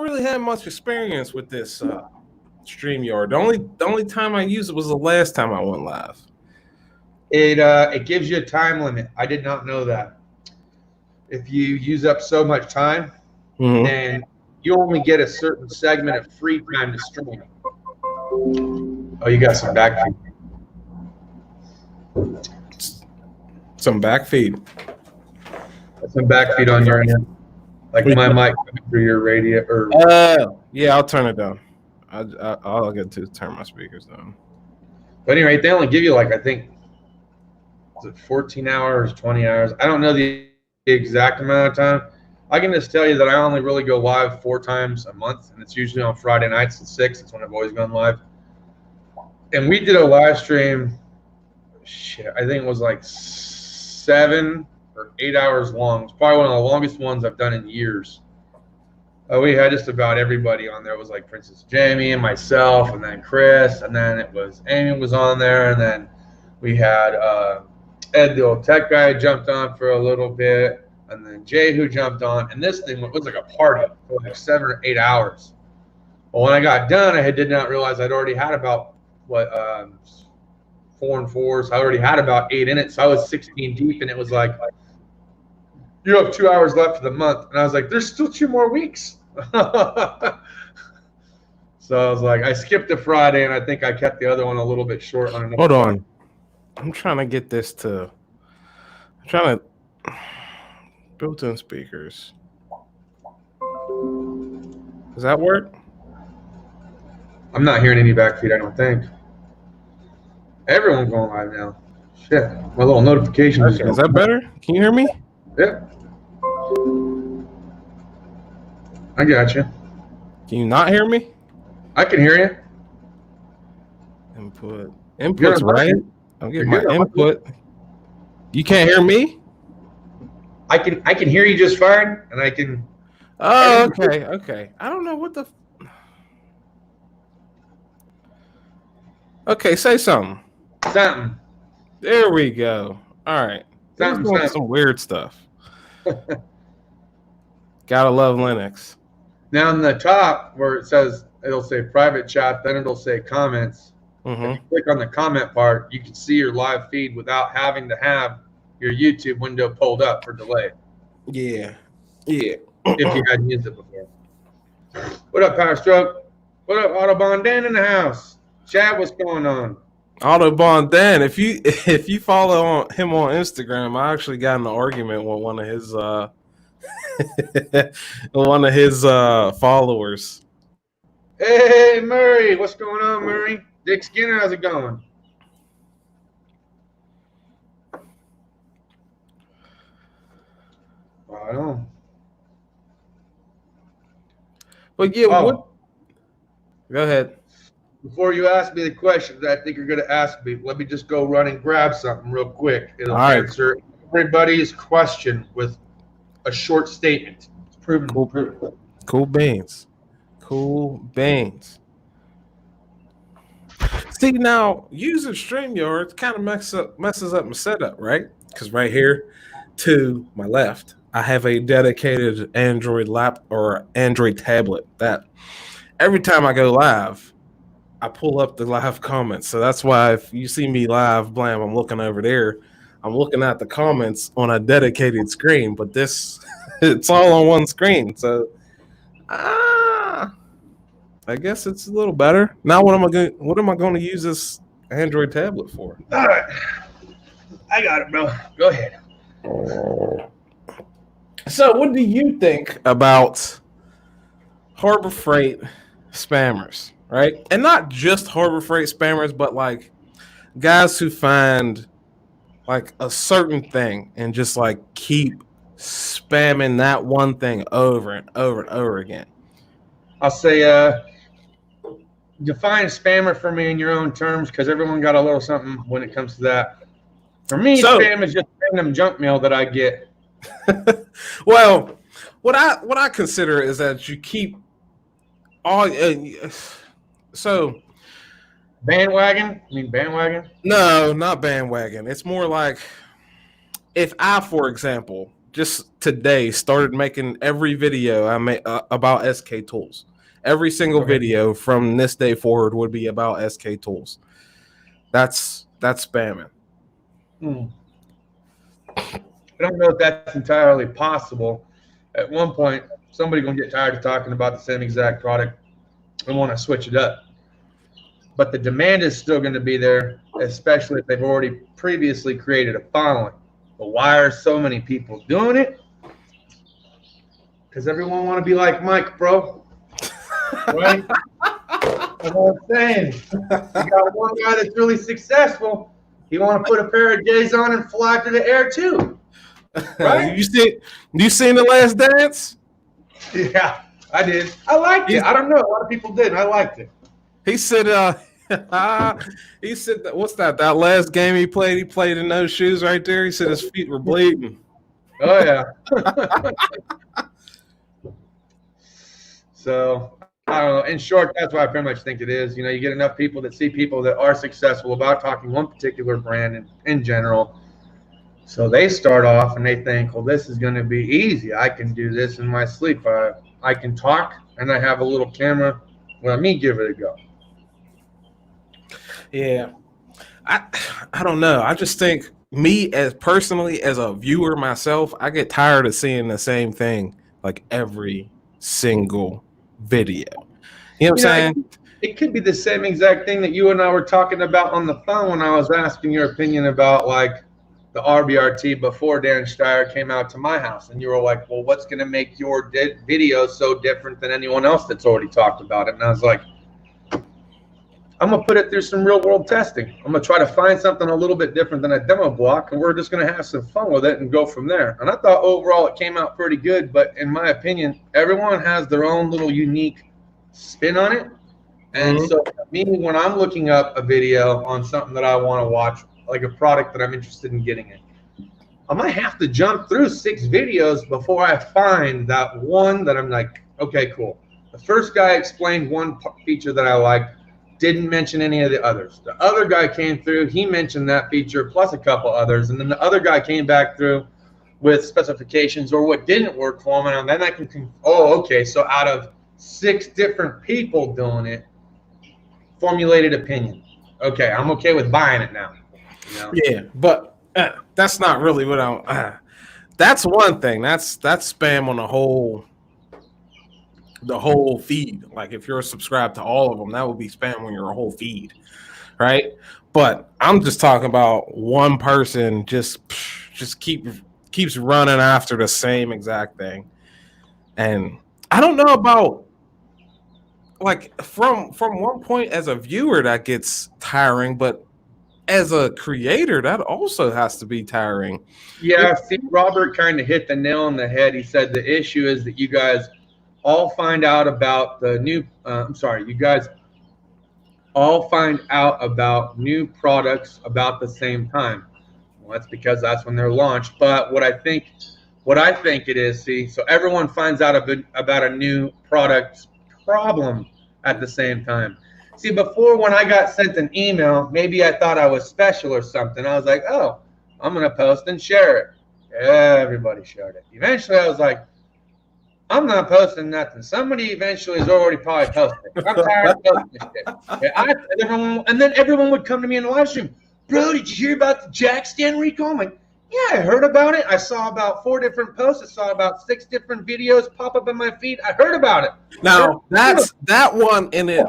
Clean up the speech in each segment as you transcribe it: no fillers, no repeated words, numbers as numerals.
really had much experience with this StreamYard. The only time I used it was the last time I went live. It gives you a time limit. I did not know that. If you use up so much time, then you only get a certain segment of free time to stream. Oh, you got some back feed. Some back feed. Some back feed on your end. Like my mic coming through your radio. Or yeah, I'll turn it down. I'll get to turn my speakers down. But anyway, they only give you like, I think, is it 14 hours, 20 hours? I don't know the exact amount of time. I can just tell you that I only really go live 4 times a month, and it's usually on Friday nights at 6. That's when I've always gone live. And we did a live stream, I think it was like 7 or 8 hours long. It's probably one of the longest ones I've done in years. We had just about everybody on there. It was like Princess Jamie and myself, and then Chris, and then it was Amy was on there, and then we had Ed, the old tech guy, jumped on for a little bit, and then Jay, who jumped on, and this thing was like a party for like 7 or 8 hours. Well, when I got done, I did not realize I'd already had about 4 and 4s. I already had about 8 in it, so I was 16 deep, and it was like, you have 2 hours left for the month, and I was like, there's still 2 more weeks. So I was like, I skipped the Friday, and I think I kept the other one a little bit short on another. Hold on. I'm trying to get this to. I'm trying to. Built-in speakers. Does that work? I'm not hearing any backfeed, I don't think. Everyone's going live now. Shit. My little notification is going. Is that better? Can you hear me? Yeah. I got you. Can you not hear me? I can hear you. Input's right. I'm getting my input. You can't hear me? I can hear you just fine, and I can. Oh, okay. I don't know what the. Okay, say something. Something. There we go. All right. Something. Some weird stuff. Gotta love Linux. Now in the top where it says, it'll say private chat, then it'll say comments. If you click on the comment part, you can see your live feed without having to have your YouTube window pulled up for delay. Yeah. If you hadn't used it before. What up, Power Stroke? What up, Autobahn Dan in the house? Chad, what's going on? Autobahn Dan, if you follow him on Instagram, I actually got in an argument with one of his followers. Hey Murray, what's going on, Murray? Dick Skinner, how's it going? Right on. But yeah, what? Go ahead. Before you ask me the questions I think you're going to ask me, let me just go run and grab something real quick. It'll answer everybody's question with a short statement. It's proven. Cool beans. See, now using StreamYard kind of messes up my setup, right? Because right here to my left, I have a dedicated Android Android tablet that every time I go live, I pull up the live comments. So that's why if you see me live, blam, I'm looking over there. I'm looking at the comments on a dedicated screen, but this, it's all on one screen. So, I guess it's a little better. Now, what am I going to use this Android tablet for? All right. I got it, bro. Go ahead. So, what do you think about Harbor Freight spammers, right? And not just Harbor Freight spammers, but like guys who find like a certain thing and just like keep spamming that one thing over and over and over again. I'll say define spammer for me in your own terms, because everyone got a little something when it comes to that. For me, spam is just random junk mail that I get. Well, what I consider is that you keep all so bandwagon. You mean bandwagon? No, not bandwagon. It's more like if I, for example, just today started making every video I make about SK Tools. Every single video from this day forward would be about SK Tools. That's spamming. I don't know if that's entirely possible. At one point, somebody's gonna get tired of talking about the same exact product and want to switch it up. But the demand is still going to be there, especially if they've already previously created a following. But why are so many people doing it? Because everyone want to be like Mike, bro. Right? That's what I'm saying. You got one guy that's really successful. He want to put a pair of J's on and fly through the air too. Right? You seen The Last Dance? Yeah, I did. I liked it. I don't know. A lot of people did. I liked it. He said, he said that, what's that? That last game he played in those shoes right there. He said his feet were bleeding. Oh yeah. So I don't know. In short, that's what I pretty much think it is. You know, you get enough people that see people that are successful about talking one particular brand in general. So they start off and they think, well, this is going to be easy. I can do this in my sleep. I can talk and I have a little camera. Let me give it a go. Yeah. I don't know. I just think me as personally as a viewer myself, I get tired of seeing the same thing like every single video. You know what I'm saying? It could be the same exact thing that you and I were talking about on the phone when I was asking your opinion about like the RBRT before Dan Steyer came out to my house. And you were like, well, what's going to make your video so different than anyone else that's already talked about it? And I was like, I'm going to put it through some real world testing. I'm going to try to find something a little bit different than a demo block, and we're just going to have some fun with it and go from there. And I thought overall it came out pretty good, but in my opinion, everyone has their own little unique spin on it. And so for me, when I'm looking up a video on something that I want to watch, like a product that I'm interested in getting in, I might have to jump through 6 videos before I find that one that I'm like, okay, cool. The first guy explained one feature that I liked, didn't mention any of the others. The other guy came through, he mentioned that feature plus a couple others, and then the other guy came back through with specifications or what didn't work for him, and then I can, oh, okay, so out of 6 different people doing it, formulated opinion. Okay, I'm okay with buying it now. You know? Yeah, but that's not really what I'm. That's one thing. That's spam on the whole feed. Like if you're subscribed to all of them, that would be spam on your whole feed, right? But I'm just talking about one person just keeps running after the same exact thing, and I don't know about like from one point as a viewer that gets tiring, but as a creator that also has to be tiring. Yeah, see, Robert kind of hit the nail on the head. He said the issue is that you guys all find out about the new you guys all find out about new products about the same time. Well, that's because that's when they're launched. But what I think it is, see, so everyone finds out about a new product problem at the same time. See, before when I got sent an email, maybe I thought I was special or something. I was like, oh, I'm going to post and share it. Everybody shared it. Eventually, I was like, I'm not posting nothing. Somebody eventually has already probably posted it. I'm tired of posting this shit. And then everyone would come to me in the live stream. Bro, did you hear about the jack stand recall? I'm like, yeah, I heard about it. I saw about 4 different posts. I saw about 6 different videos pop up in my feed. I heard about it. Now, that's that one in it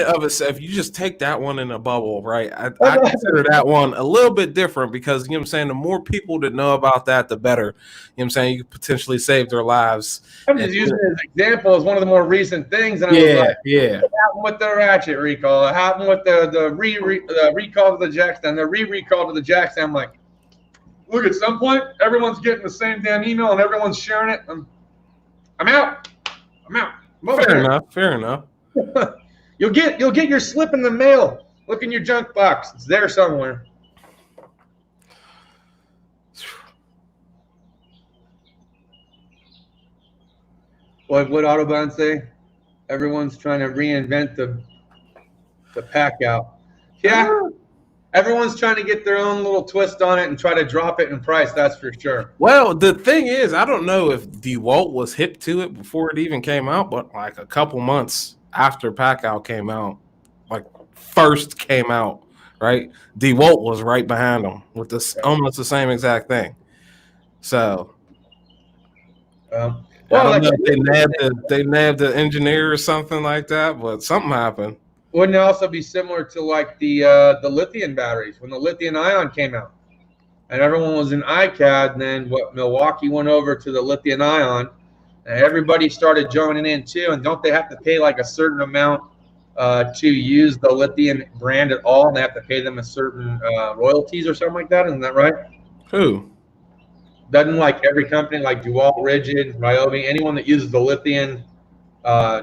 of itself. You just take that one in a bubble, right? I consider that one a little bit different because, you know what I'm saying, the more people that know about that, the better. You know what I'm saying? You could potentially save their lives. I'm just using it as an example as one of the more recent things. And I was like, what happened with the Ratchet recall? It happened with the recall to the jack stand, the recall to the jack stand. I'm like, look, at some point, everyone's getting the same damn email and everyone's sharing it. I'm out. Fair enough. You'll get your slip in the mail. Look in your junk box. It's there somewhere. What Autobahn say? Everyone's trying to reinvent the pack out. Yeah. Everyone's trying to get their own little twist on it and try to drop it in price. That's for sure. Well, the thing is, I don't know if DeWalt was hip to it before it even came out, but like a couple months after Packout came out, like first came out, right? DeWalt was right behind them with this almost the same exact thing. So, Well, I don't like, know if they nabbed the engineer or something like that, but something happened. Wouldn't it also be similar to like the lithium batteries when the lithium ion came out, and everyone was in iCAD, and then what Milwaukee went over to the lithium ion, and everybody started joining in too. And don't they have to pay like a certain amount to use the lithium brand at all, and they have to pay them a certain royalties or something like that? Isn't that right? Who? Doesn't like every company like DeWalt, Rigid, Ryobi, anyone that uses the lithium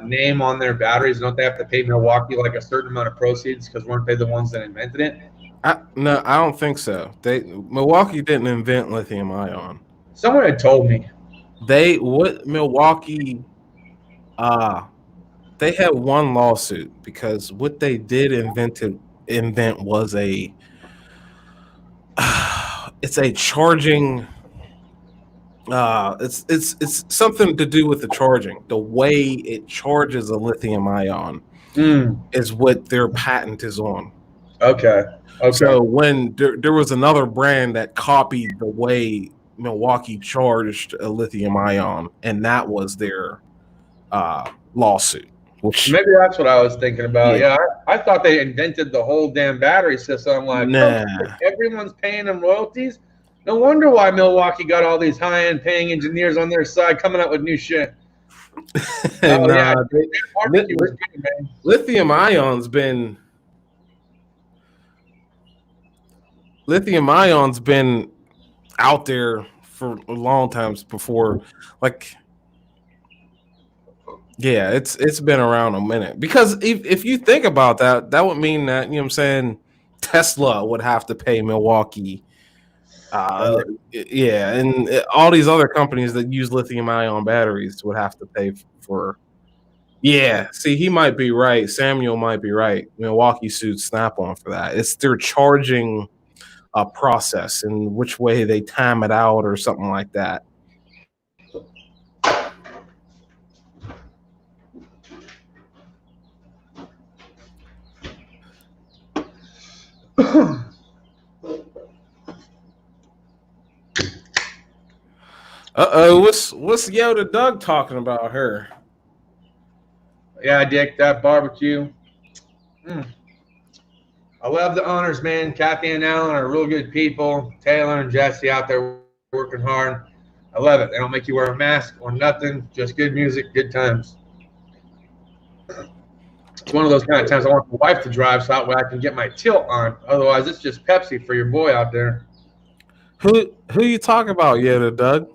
name on their batteries, don't they have to pay Milwaukee like a certain amount of proceeds because weren't they the ones that invented it? No, I don't think so. Milwaukee didn't invent lithium ion. Someone had told me. Milwaukee they had one lawsuit because what they did invent was it's a charging it's something to do with the charging. The way it charges a lithium ion is what their patent is on. Okay. So when there was another brand that copied the way Milwaukee charged a lithium ion, and that was their lawsuit. Which, maybe that's what I was thinking about. Yeah, I thought they invented the whole damn battery system. I'm like, nah. Everyone's paying them royalties. No wonder why Milwaukee got all these high-end paying engineers on their side coming up with new shit. Lithium ion's been out there for a long time before, like. Yeah, it's been around a minute because if you think about that, that would mean that, you know what I'm saying, Tesla would have to pay Milwaukee. Yeah, and all these other companies that use lithium ion batteries would have to pay for. Yeah, see, he might be right. Samuel might be right. Milwaukee sued Snap-on for that. It's their charging process and which way they time it out or something like that. What's Yoda Doug talking about her? Yeah, Dick, that barbecue. I love the owners, man. Kathy and Alan are real good people. Taylor and Jesse out there working hard. I love it. They don't make you wear a mask or nothing. Just good music, good times. It's one of those kind of times I want the wife to drive so that way I can get my tilt on. Otherwise, it's just Pepsi for your boy out there. Who you talking about, Yoda Doug?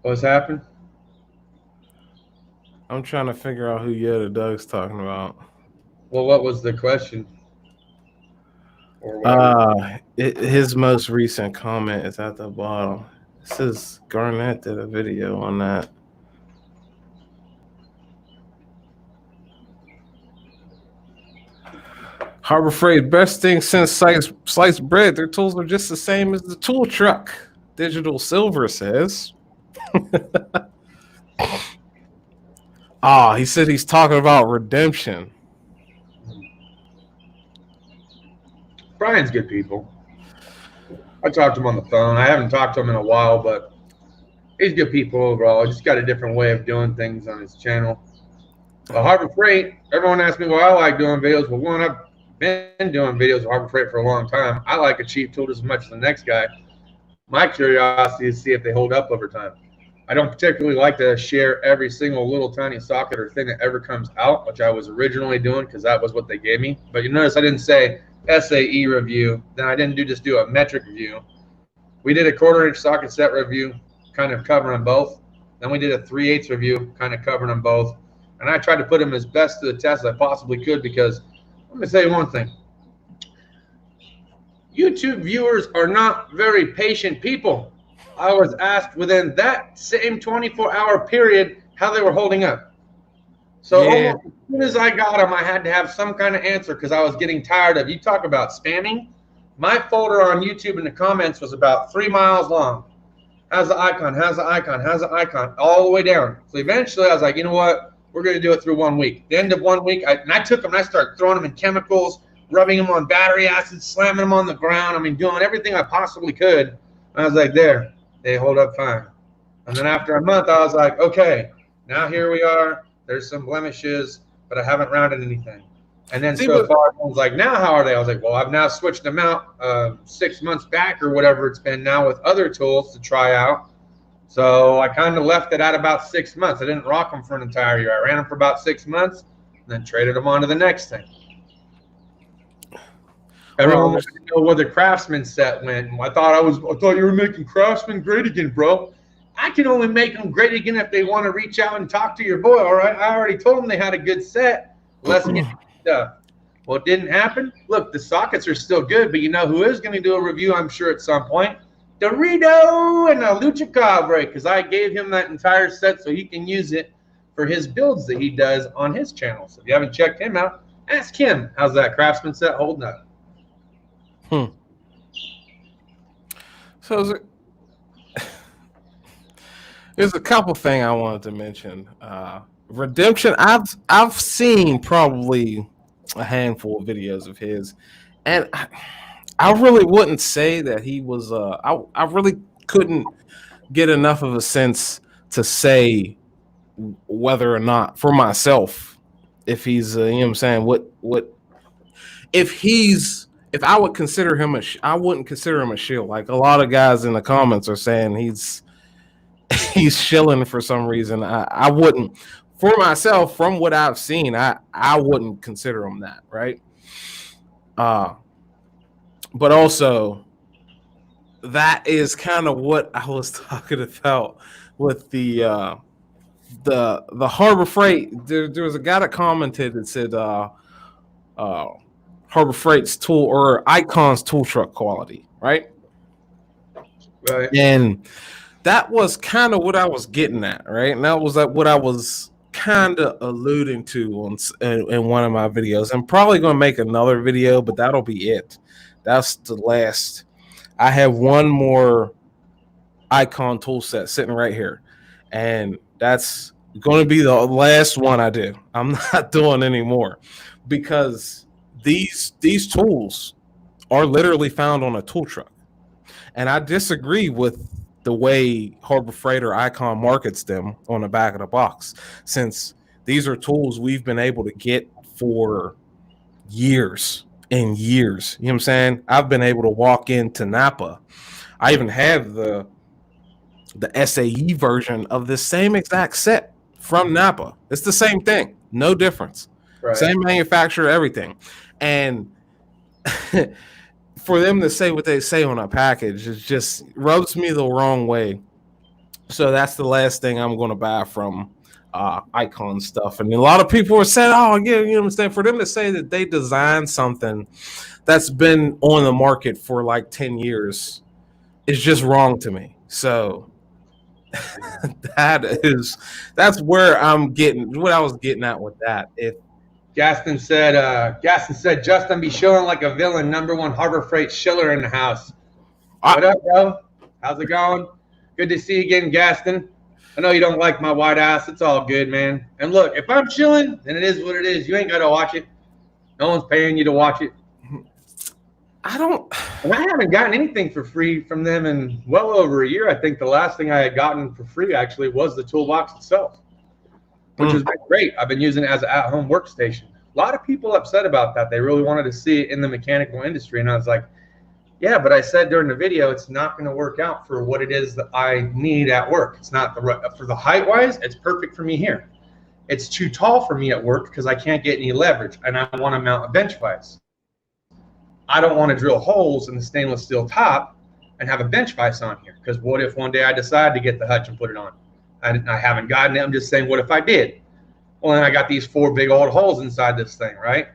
What's happened? I'm trying to figure out who Yoda Doug's talking about. Well, what was the question? His most recent comment is at the bottom. It says Garnett did a video on that. Harbor Freight, best thing since sliced bread. Their tools are just the same as the tool truck. Digital Silver says. He said he's talking about Redemption. Brian's good people. I talked to him on the phone. I haven't talked to him in a while, but he's good people overall. He's just got a different way of doing things on his channel. Harbor Freight, everyone asks me why I like doing videos. Well, one, I've been doing videos with Harbor Freight for a long time. I like a cheap tool just as much as the next guy. My curiosity is to see if they hold up over time. I don't particularly like to share every single little tiny socket or thing that ever comes out, which I was originally doing because that was what they gave me. But you notice I didn't say SAE review. Then I didn't just do a metric review. We did a 1/4 inch socket set review, kind of covering them both. Then we did a 3/8 review, kind of covering them both. And I tried to put them as best to the test as I possibly could because let me say one thing. YouTube viewers are not very patient people. I was asked within that same 24-hour period how they were holding up. So almost as soon as I got them, I had to have some kind of answer because I was getting tired of, you talk about spamming. My folder on YouTube in the comments was about 3 miles long. How's the icon? How's the icon? How's the icon? All the way down. So eventually I was like, you know what? We're going to do it through 1 week. The end of 1 week, I took them and I started throwing them in chemicals, rubbing them on battery acid, slamming them on the ground. I mean, doing everything I possibly could. And I was like, there, they hold up fine. And then after a month, I was like, okay, now here we are. There's some blemishes, but I haven't rounded anything. And then so far, I was like, now how are they? I was like, well, I've now switched them out 6 months back or whatever it's been now with other tools to try out. So I kind of left it at about 6 months. I didn't rock them for an entire year. I ran them for about 6 months and then traded them on to the next thing. Everyone wanted to know where the Craftsman set went. I thought you were making Craftsman great again, bro. I can only make them great again if they want to reach out and talk to your boy, all right? I already told them they had a good set. Let's get stuff. Well, it didn't happen. Look, the sockets are still good, but you know who is going to do a review, I'm sure, at some point? Dorito and a Lucha Cabre, because I gave him that entire set so he can use it for his builds that he does on his channel. So if you haven't checked him out, ask him. How's that Craftsman set holding up? So there's a couple things I wanted to mention. Redemption, I've seen probably a handful of videos of his, and I really wouldn't say that he was. I really couldn't get enough of a sense to say whether or not for myself if he's. You know what I'm saying? What if I would consider him I wouldn't consider him a shill. Like a lot of guys in the comments are saying he's shilling for some reason. I wouldn't. For myself, from what I've seen, I wouldn't consider him that, right? But also, that is kind of what I was talking about with the Harbor Freight. There was a guy that commented that said Harbor Freight's tool or Icon's tool truck quality, right? Right. And that was kind of what I was getting at, right? And that was like what I was kind of alluding to in one of my videos. I'm probably going to make another video, but that'll be it. That's the last. I have one more Icon tool set sitting right here, and that's going to be the last one I do. I'm not doing any more because these tools are literally found on a tool truck, and I disagree with the way Harbor Freight or Icon markets them on the back of the box, since these are tools we've been able to get for years and years. You know what I'm saying? I've been able to walk into Napa. I even have the SAE version of the same exact set from Napa. It's the same thing, no difference. Right. Same manufacturer, everything. And for them to say what they say on a package, it just rubs me the wrong way. So that's the last thing I'm going to buy from Icon stuff. And a lot of people are saying, oh, yeah, you know what I'm saying? For them to say that they designed something that's been on the market for like 10 years is just wrong to me. So that's where I'm getting, what I was getting at with that. If Gaston said, Justin be shilling like a villain, #1 Harbor Freight shiller in the house. What up, bro? How's it going? Good to see you again, Gaston. I know you don't like my white ass. It's all good, man. And look, if I'm chilling, then it is what it is. You ain't got to watch it. No one's paying you to watch it. And I haven't gotten anything for free from them in well over a year. I think the last thing I had gotten for free actually was the toolbox itself, which has been great. I've been using it as an at-home workstation. A lot of people upset about that. They really wanted to see it in the mechanical industry. And I was like, yeah, but I said during the video, it's not going to work out for what it is that I need at work. It's not for the height-wise, it's perfect for me here. It's too tall for me at work because I can't get any leverage, and I want to mount a bench vise. I don't want to drill holes in the stainless steel top and have a bench vise on here. Because what if one day I decide to get the hutch and put it on? I haven't gotten it. I'm just saying, what if I did? Well, then I got these 4 big old holes inside this thing, right?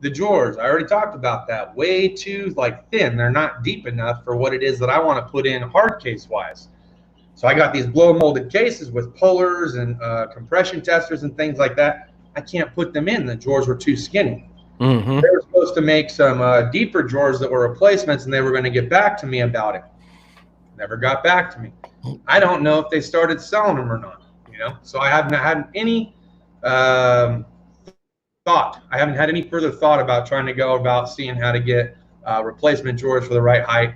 The drawers, I already talked about that. Way too thin. They're not deep enough for what it is that I want to put in hard case wise. So I got these blow molded cases with pullers and compression testers and things like that. I can't put them in. The drawers were too skinny. Mm-hmm. They were supposed to make some deeper drawers that were replacements, and they were going to get back to me about it. Never got back to me. I don't know if they started selling them or not. So I haven't had any thought. I haven't had any further thought about trying to go about seeing how to get replacement drawers for the right height.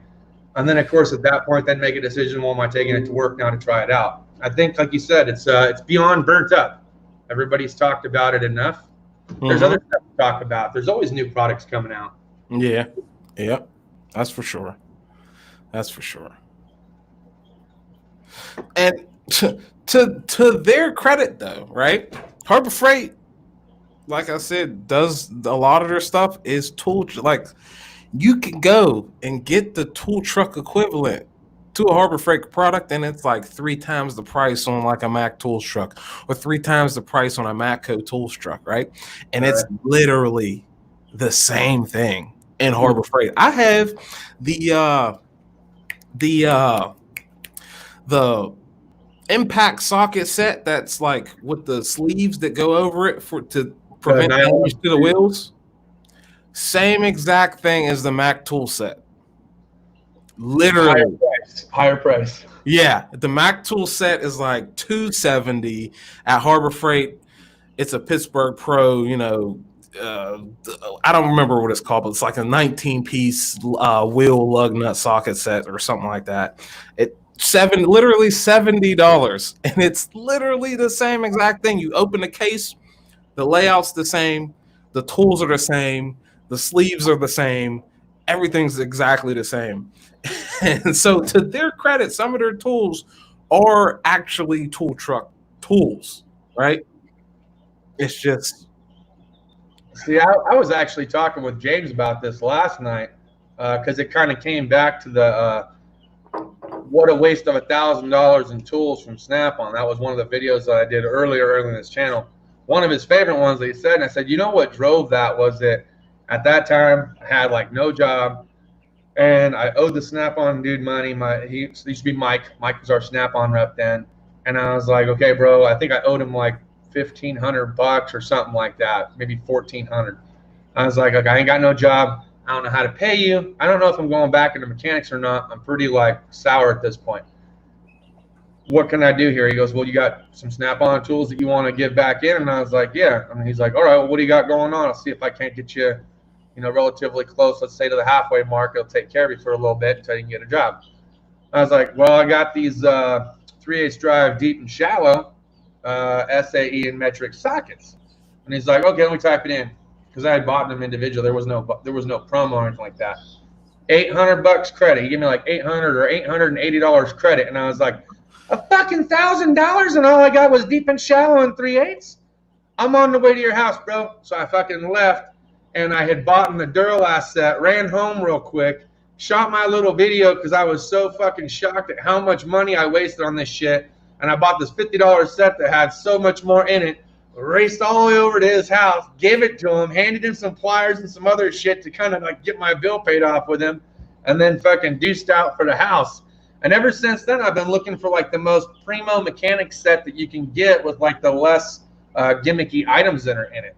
And then, of course, at that point, then make a decision, well, am I taking it to work now to try it out? I think, like you said, it's beyond burnt up. Everybody's talked about it enough. There's other stuff to talk about. There's always new products coming out. Yeah. Yep. That's for sure. That's for sure. And to their credit, though, right? Harbor Freight, like I said, does a lot of their stuff is tool. Like, you can go and get the tool truck equivalent to a Harbor Freight product, and it's like 3 times the price on like a Mac Tools truck, or 3 times the price on a Matco Tools truck, right? And it's literally the same thing in Harbor Freight. I have the impact socket set that's like with the sleeves that go over it to prevent damage to the wheels. Same exact thing as the Mac tool set. Literally. Higher price. Yeah. The Mac tool set is like $270 at Harbor Freight. It's a Pittsburgh Pro, I don't remember what it's called, but it's like a 19-piece wheel lug nut socket set or something like that. Literally $70, and it's literally the same exact thing. You open the case, the layout's the same, the tools are the same, the sleeves are the same, everything's exactly the same. And so, to their credit, some of their tools are actually tool truck tools, right? It's just. See, I was actually talking with James about this last night because it kind of came back to the what a waste of $1,000 in tools from Snap-on. That was one of the videos that I did earlier in this channel. One of his favorite ones that he said, and I said, what drove that was that at that time I had like no job, and I owed the Snap-on dude money. He used to be Mike. Mike was our Snap-on rep then, and I was like, okay, bro, I think I owed him like $1,500 or something like that, maybe $1,400. I was like, I ain't got no job. I don't know how to pay you. I don't know if I'm going back into mechanics or not. I'm pretty sour at this point. What can I do here? He goes, well, you got some Snap-on tools that you want to give back in? And I was like, yeah. And he's like, all right, well, what do you got going on? I'll see if I can't get you, relatively close, let's say to the halfway mark. It'll take care of you for a little bit until you can get a job. I was like, well, I got these 3/8 drive deep and shallow SAE and metric sockets. And he's like, okay, let me type it in. Because I had bought them individually. There was no promo or anything like that. $800 credit. He gave me like $800 or $880 credit. And I was like, a fucking $1,000 and all I got was deep and shallow and 3/8? I'm on the way to your house, bro. So I fucking left, and I had bought the Duralast set, ran home real quick, shot my little video because I was so fucking shocked at how much money I wasted on this shit. And I bought this $50 set that had so much more in it. Raced all the way over to his house, gave it to him, handed him some pliers and some other shit to kind of get my bill paid off with him, and then fucking deuced out for the house. And ever since then, I've been looking for the most primo mechanic set that you can get with the less gimmicky items that are in it.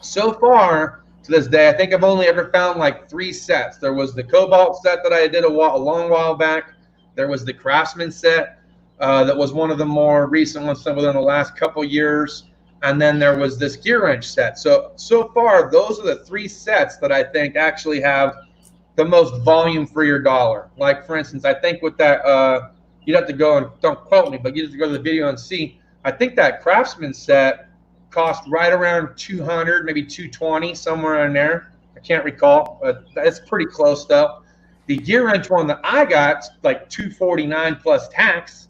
So far to this day, I think I've only ever found 3 sets. There was the Cobalt set that I did a long while back. There was the Craftsman set that was one of the more recent ones within the last couple years. And then there was this gear wrench set. So far, those are the 3 sets that I think actually have the most volume for your dollar. Like, for instance, I think with that, you'd have to go and, don't quote me, but you have to go to the video and see. I think that Craftsman set cost right around $200, maybe $220, somewhere in there. I can't recall, but it's pretty close, though. The gear wrench one that I got, $249 plus tax.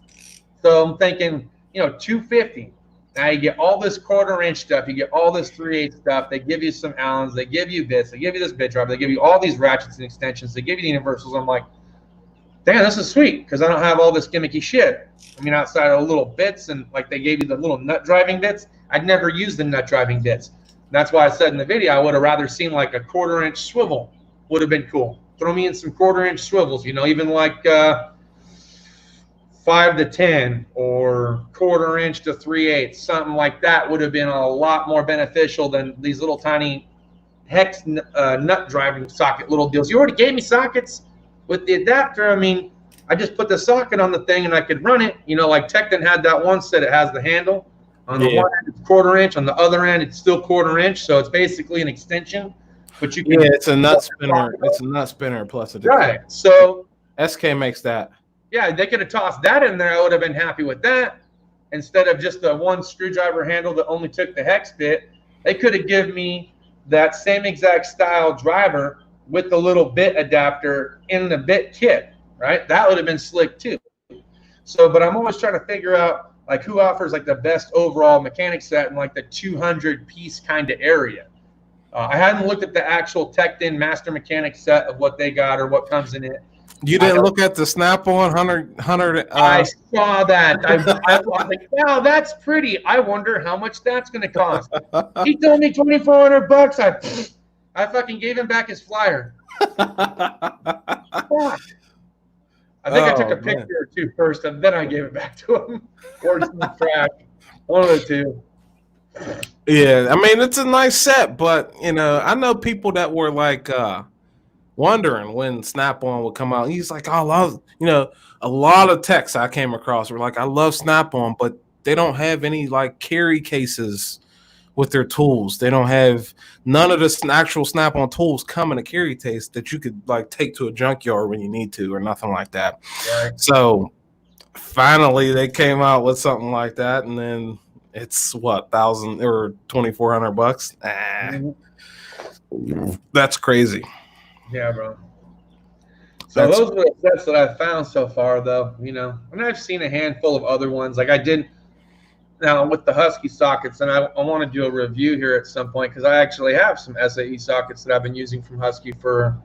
So I'm thinking, $250. Now you get all this 1/4 inch stuff, you get all this 3/8 stuff. They give you some Allens, they give you bits, they give you this bit drive, they give you all these ratchets and extensions, they give you the universals. I'm like, damn, this is sweet because I don't have all this gimmicky shit. I mean, outside of the little bits and like they gave you the little nut driving bits, I'd never used the nut driving bits. That's why I said in the video I would have rather seen like a 1/4-inch swivel would have been cool. Throw me in some 1/4-inch swivels, you know, even like 5 to 10 or 1/4-inch to 3/8, something like that would have been a lot more beneficial than these little tiny hex nut driving socket little deals. You already gave me sockets with the adapter. I mean, I just put the socket on the thing and I could run it. You know, like Tekton had that one set. It has the handle. On the one end, it's 1/4-inch. On the other end, it's still 1/4-inch. So it's basically an extension. But you can it's a nut spinner. It's a nut spinner plus a right. So SK makes that. Yeah, they could have tossed that in there. I would have been happy with that. Instead of just the one screwdriver handle that only took the hex bit, they could have given me that same exact style driver with the little bit adapter in the bit kit, right? That would have been slick too. So, but I'm always trying to figure out like who offers like the best overall mechanic set in like the 200 piece kind of area. I hadn't looked at the actual Tekton master mechanic set of what they got or what comes in it. You didn't look at the Snap-on 100. I saw that. I was like, wow, that's pretty. I wonder how much that's going to cost. He told me $2,400. I fucking gave him back his flyer. I think I took a picture or two first, and then I gave it back to him. Or some trash. One of the two. Yeah, I mean, it's a nice set, but, you know, I know people that were like wondering when Snap-on would come out. He's like, oh, I love, you know, a lot of texts I came across were like, I love Snap-on, but they don't have any like carry cases with their tools. They don't have none of the actual Snap-on tools come in a carry case that you could like take to a junkyard when you need to or nothing like that. Right. So finally they came out with something like that, and then it's what, $1,000 or $2,400? That's crazy. Yeah, bro. So those are the sets that I've found so far, though. You know, and I've seen a handful of other ones. Like I did now with the Husky sockets, and I want to do a review here at some point because I actually have some SAE sockets that I've been using from Husky for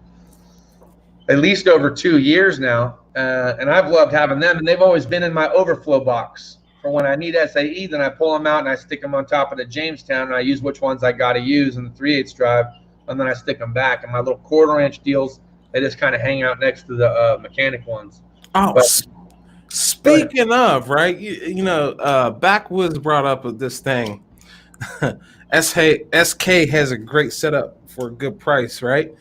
at least over 2 years now, and I've loved having them. And they've always been in my overflow box for when I need SAE. Then I pull them out and I stick them on top of the Jamestown, and I use which ones I got to use in the 3/8 drive. And then I stick them back. And my little 1/4-inch deals, they just kind of hang out next to the mechanic ones. Oh, but, speaking of, right, you know, Backwoods brought up this thing. SK has a great setup for a good price, right?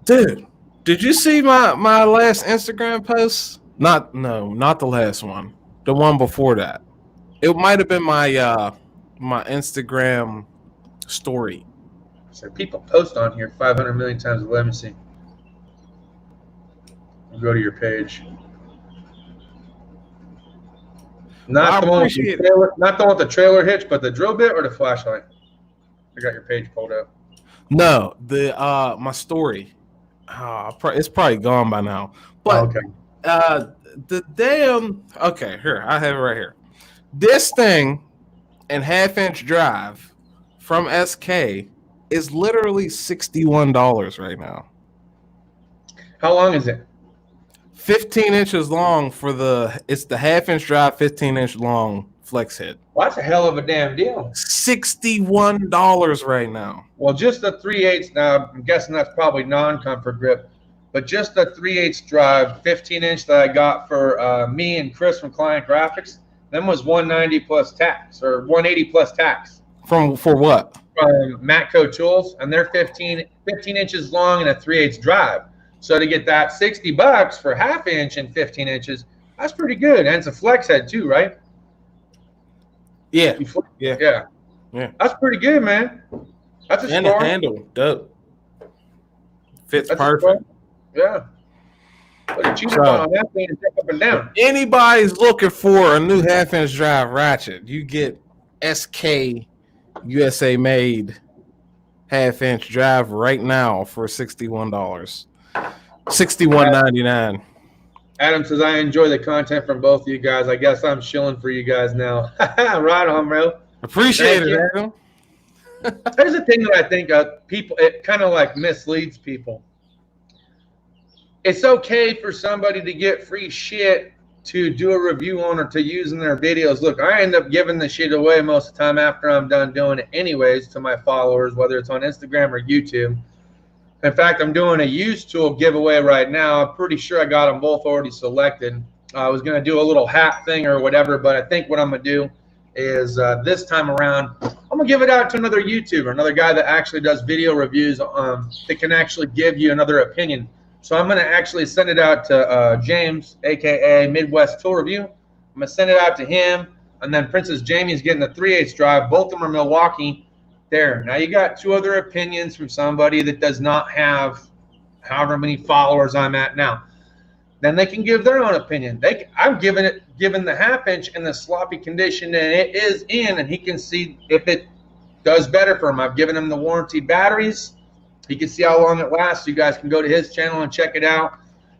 Dude, did you see my last Instagram post? Not the last one. The one before that. It might have been my my Instagram story. So people post on here 500 million times. Let me see. Go to your page. Not the one with the trailer, not the one with the trailer hitch, but the drill bit or the flashlight. I got your page pulled up. No, the my story. It's probably gone by now. But the damn here, I have it right here. This thing and 1/2-inch drive from SK is literally $61 right now. How long is it? 15 inches long for it's the 1/2-inch drive, 15-inch long flex head. Well, that's a hell of a damn deal. $61 right now. Well, just the 3/8 now, I'm guessing that's probably non-comfort grip, but just the 3/8 drive, 15-inch that I got for me and Chris from Client Graphics, them was $190 plus tax or $180 plus tax. For what? From Matco Tools, and they're 15 inches long and a 3/8 drive. So to get that $60 for 1/2-inch and 15 inches, that's pretty good. And it's a flex head too, right? Yeah. Yeah. That's pretty good, man. That's a and score. The handle, dope. Fits perfect. Yeah. Put a cheater on that thing and take up and down. If anybody's looking for a new 1/2-inch drive ratchet, you get SK USA made 1/2-inch drive right now for $61. $61.99. Adam says, I enjoy the content from both of you guys. I guess I'm shilling for you guys now. Right on, bro. Appreciate it, Adam. There's a thing that I think people, it kind of like misleads people. it's okay for somebody to get free shit to do a review on or to use in their videos. Look, I end up giving the shit away most of the time after I'm done doing it anyways to my followers, whether it's on Instagram or YouTube. In fact, I'm doing a used tool giveaway right now. I'm pretty sure I got them both already selected. I was going to do a little hat thing or whatever, but I think what I'm going to do is this time around, I'm going to give it out to another YouTuber, another guy that actually does video reviews that can actually give you another opinion. So I'm going to actually send it out to James, a.k.a. Midwest Tool Review. I'm going to send it out to him, and then Princess Jamie's getting the 3/8 drive. Both of them are Milwaukee. There. Now you got two other opinions from somebody that does not have however many followers I'm at now. Then they can give their own opinion. I'm given the half-inch in the sloppy condition and it is in, and he can see if it does better for him. I've given him the warranty batteries. He can see how long it lasts. You guys can go to his channel and check it out,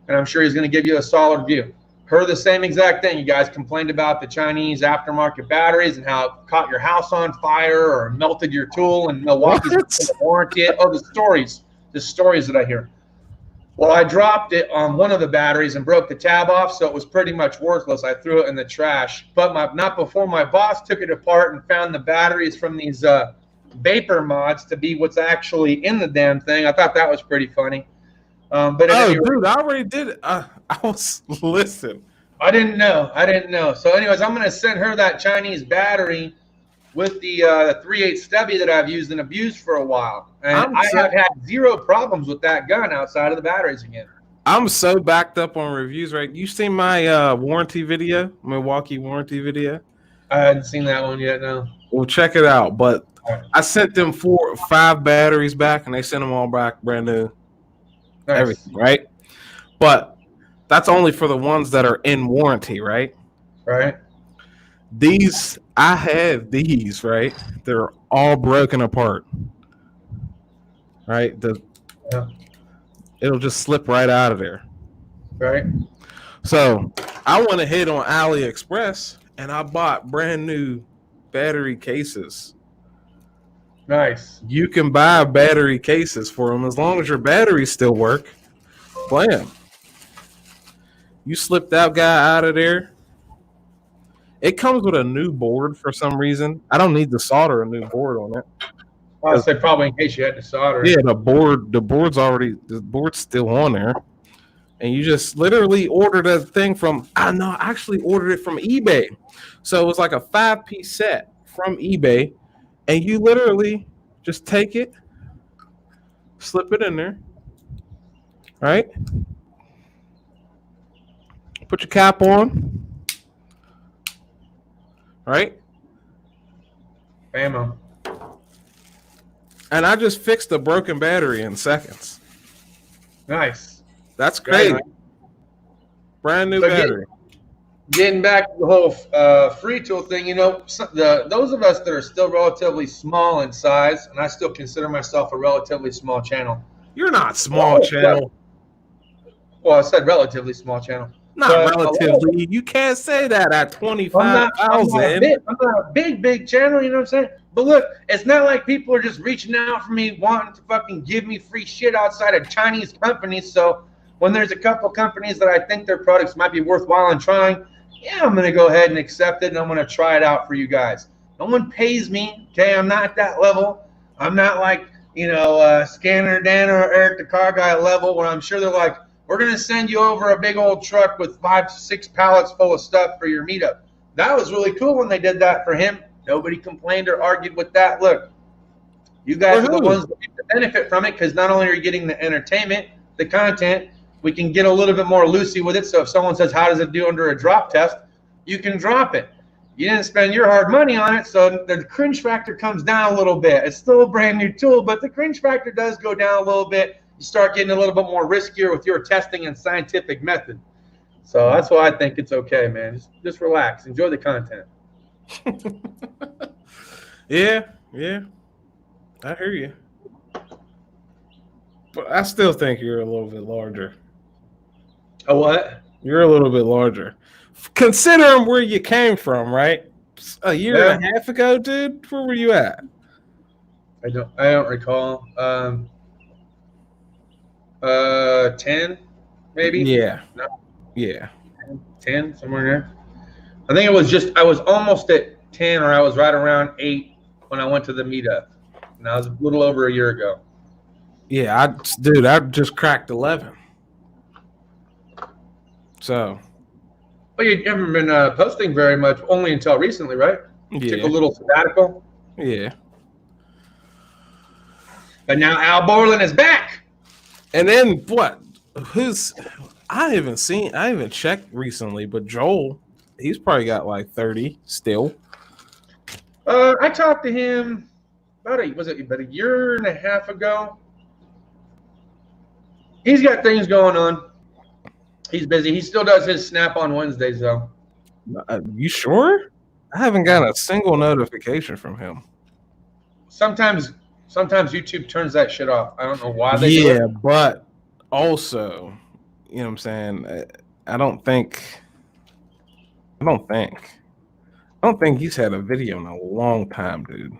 and I'm sure he's going to give you a solid review. Heard the same exact thing. You guys complained about the Chinese aftermarket batteries and how it caught your house on fire or melted your tool, and Milwaukee's going to warranty it. Oh, the stories that I hear. Well, I dropped it on one of the batteries and broke the tab off, so it was pretty much worthless. I threw it in the trash. But not before my boss took it apart and found the batteries from these vapor mods to be what's actually in the damn thing. I thought that was pretty funny. But dude, I already did it. I was listen. I didn't know. So, anyways, I'm going to send her that Chinese battery with the 3/8 stubby that I've used and abused for a while, and I have had zero problems with that gun outside of the batteries again. I'm so backed up on reviews, right? You seen my warranty video, Milwaukee warranty video? I hadn't seen that one yet. No. Well, check it out. But I sent them 4 or 5 batteries back, and they sent them all back brand new. Nice. Everything, right? But that's only for the ones that are in warranty, right? Right. I have these, right? They're all broken apart, right? It'll just slip right out of there, right? So I went ahead on AliExpress and I bought brand new battery cases. Nice. You can buy battery cases for them as long as your batteries still work. Blam. You slip that guy out of there. It comes with a new board for some reason. I don't need to solder a new board on it. I would say probably in case you had to solder. Yeah, the board's still on there. And you just literally ordered a thing from, I actually ordered it from eBay. So it was like a 5-piece set from eBay. And you literally just take it, slip it in there, right? Put your cap on, right? Bammo. And I just fixed the broken battery in seconds. Nice. That's crazy. Brand new battery. Getting back to the whole free tool thing, you know, those of us that are still relatively small in size, and I still consider myself a relatively small channel. You're not small channel. Well, I said relatively small channel. Not relatively. You can't say that at 25,000. I'm not a big channel, you know what I'm saying? But look, it's not like people are just reaching out for me wanting to fucking give me free shit outside of Chinese companies. So when there's a couple companies that I think their products might be worthwhile in trying, yeah, I'm going to go ahead and accept it, and I'm going to try it out for you guys. No one pays me, okay? I'm not at that level. I'm not like, you know, Scanner Dan or Eric the Car Guy level where I'm sure they're like, we're going to send you over a big old truck with 5-6 pallets full of stuff for your meetup. That was really cool when they did that for him. Nobody complained or argued with that. Look, you guys are the ones that get the benefit from it because not only are you getting the entertainment, the content, we can get a little bit more loosey with it. So if someone says, how does it do under a drop test? You can drop it. You didn't spend your hard money on it, so the cringe factor comes down a little bit. It's still a brand new tool, but the cringe factor does go down a little bit. You start getting a little bit more riskier with your testing and scientific method. So that's why I think it's okay, man. Just relax. Enjoy the content. Yeah. I hear you. But I still think you're a little bit larger. A what? You're a little bit larger. Considering where you came from, right? A year and a half ago, dude, where were you at? I don't recall. 10. maybe. Yeah. No, Yeah. 10, somewhere in there. I think it was just, I was almost at 10, or I was right around 8 when I went to the meetup. And that was a little over a year ago. Yeah, I just cracked 11. So. But you haven't been posting very much, only until recently, right? Yeah. Took a little sabbatical. Yeah. But now Al Borland is back. And then what? I haven't checked recently, but Joel, he's probably got like 30 still. I talked to him about a year and a half ago. He's got things going on. He's busy. He still does his snap on Wednesdays, though. You sure? I haven't got a single notification from him. Sometimes YouTube turns that shit off. I don't know why they do it. Yeah, but also, you know what I'm saying? I don't think he's had a video in a long time, dude.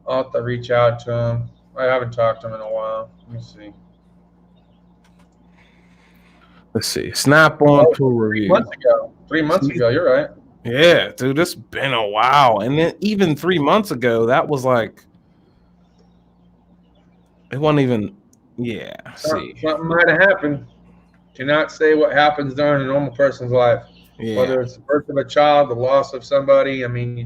I'll have to reach out to him. I haven't talked to him in a while. Let me see. Let's see. Snap on tool review. 3 months ago, you're right. Yeah, dude, it's been a while. And then even 3 months ago, that was like, it wasn't even, yeah. See, something might have happened. Cannot say what happens during a normal person's life. yeah. Whether it's the birth of a child, the loss of somebody. I mean, they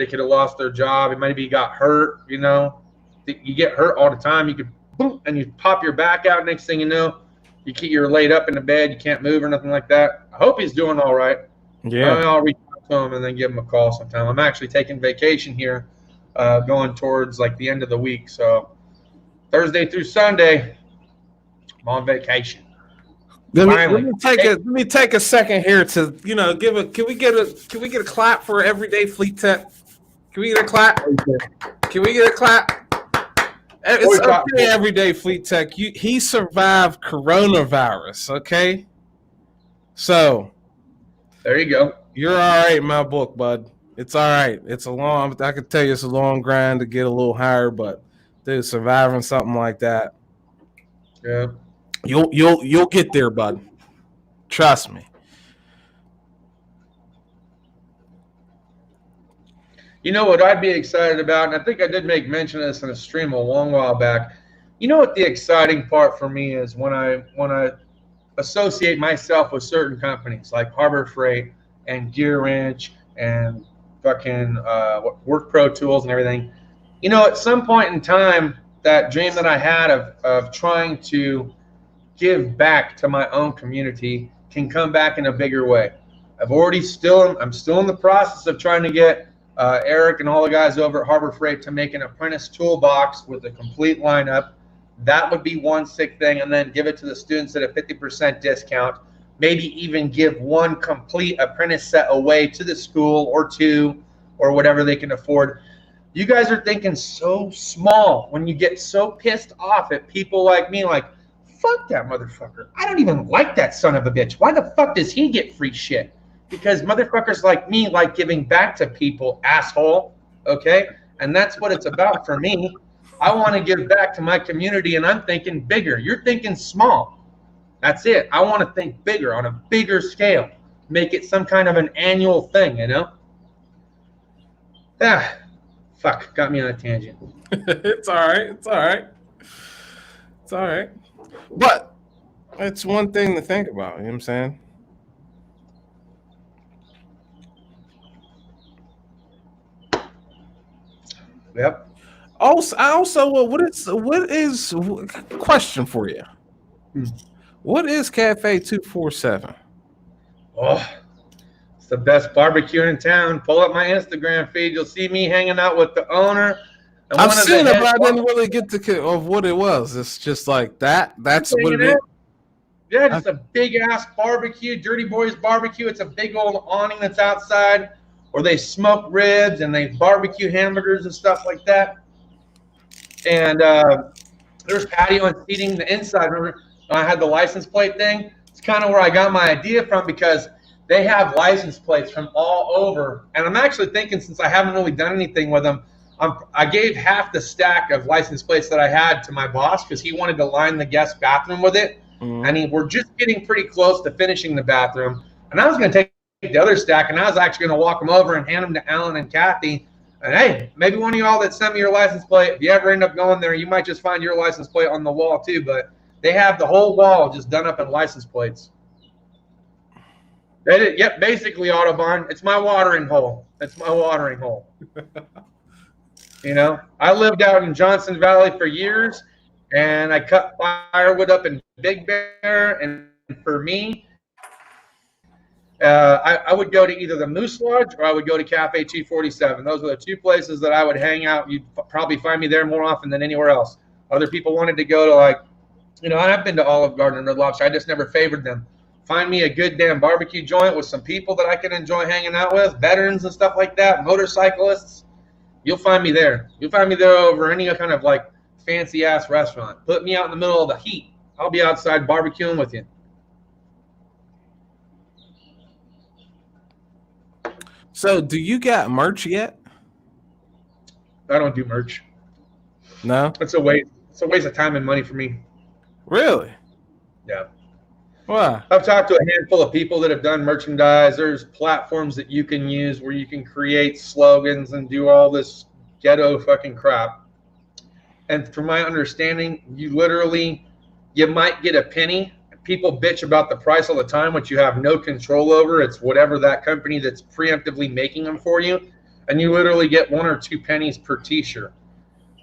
could have lost their job. Maybe you got hurt, you know. You get hurt all the time. You could, boom, and you pop your back out. Next thing you know, you're laid up in the bed. You can't move or nothing like that. I hope he's doing all right. Yeah. I'll reach out to him and then give him a call sometime. I'm actually taking vacation here, going towards like the end of the week. So Thursday through Sunday, I'm on vacation. Let me take a second here to, you know, can we get a clap for Everyday Fleet Tech? Can we get a clap? Can we get a clap? It's okay, Everyday Fleet Tech. He survived coronavirus, okay? So there you go. You're all right in my book, bud. It's all right. I could tell you it's a long grind to get a little higher, but dude, surviving something like that. Yeah. You'll get there, bud. Trust me. You know what I'd be excited about, and I think I did make mention of this in a stream a long while back. You know what the exciting part for me is when I associate myself with certain companies like Harbor Freight and Gear Wrench and fucking Work Pro Tools and everything. You know, at some point in time, that dream that I had of trying to give back to my own community can come back in a bigger way. I'm still in the process of trying to get Eric and all the guys over at Harbor Freight to make an apprentice toolbox with a complete lineup. That would be one sick thing, and then give it to the students at a 50% discount. Maybe even give one complete apprentice set away to the school or two or whatever they can afford. You guys are thinking so small when you get so pissed off at people like me, like, fuck that motherfucker. I don't even like that son of a bitch. Why the fuck does he get free shit? Because motherfuckers like me like giving back to people, asshole, okay? And that's what it's about for me. I want to give back to my community, and I'm thinking bigger. You're thinking small. That's it. I want to think bigger, on a bigger scale. Make it some kind of an annual thing, you know? Ah, fuck, got me on a tangent. It's all right. It's all right. It's all right. But it's one thing to think about, you know what I'm saying? Yep. What is question for you? What is Cafe 247? Oh, it's the best barbecue in town. Pull up my Instagram feed. You'll see me hanging out with the owner. I've seen it, but I didn't really get of what it was. It's just like that. That's what it is. Yeah, just a big ass barbecue, Dirty Boys barbecue. It's a big old awning that's outside, where they smoke ribs and they barbecue hamburgers and stuff like that. And there's patio and seating the inside. Remember, I had the license plate thing. It's kind of where I got my idea from, because they have license plates from all over. And I'm actually thinking, since I haven't really done anything with them, I gave half the stack of license plates that I had to my boss, because he wanted to line the guest bathroom with it. And we're just getting pretty close to finishing the bathroom. And I was going to take the other stack, and I was actually going to walk them over and hand them to Alan and Kathy. And hey, maybe one of y'all that sent me your license plate, if you ever end up going there, you might just find your license plate on the wall too. But they have the whole wall just done up in license plates. Yep, basically, Autobahn. It's my watering hole. It's my watering hole. You know, I lived out in Johnson Valley for years, and I cut firewood up in Big Bear. And for me, I would go to either the Moose Lodge or I would go to Cafe 247. Those are the two places that I would hang out. You'd probably find me there more often than anywhere else. Other people wanted to go to, like, you know, I've been to Olive Garden and Red Lobster. I just never favored them. Find me a good damn barbecue joint with some people that I can enjoy hanging out with, veterans and stuff like that, motorcyclists. You'll find me there. You'll find me there over any kind of like fancy ass restaurant. Put me out in the middle of the heat. I'll be outside barbecuing with you. So, do you got merch yet? I don't do merch. No? It's a waste. It's a waste of time and money for me. Really? Yeah. Why? I've talked to a handful of people that have done merchandise. There's platforms that you can use where you can create slogans and do all this ghetto fucking crap. And from my understanding, you might get a penny. People bitch about the price all the time, which you have no control over. It's whatever that company that's preemptively making them for you. And you literally get 1 or 2 pennies per t-shirt.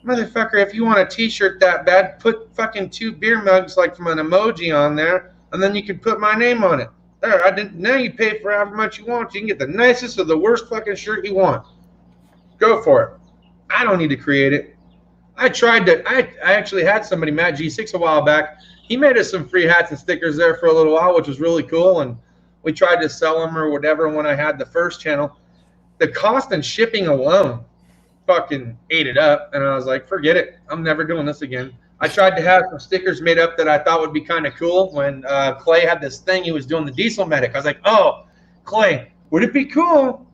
Motherfucker, if you want a t-shirt that bad, put fucking 2 beer mugs like from an emoji on there, and then you can put my name on it. There, now you pay for however much you want. You can get the nicest or the worst fucking shirt you want. Go for it. I don't need to create it. I actually had somebody, Matt G6, a while back. He made us some free hats and stickers there for a little while, which was really cool. And we tried to sell them or whatever when I had the first channel. The cost and shipping alone fucking ate it up. And I was like, forget it. I'm never doing this again. I tried to have some stickers made up that I thought would be kind of cool. When Clay had this thing, he was doing the diesel medic. I was like, oh, Clay, would it be cool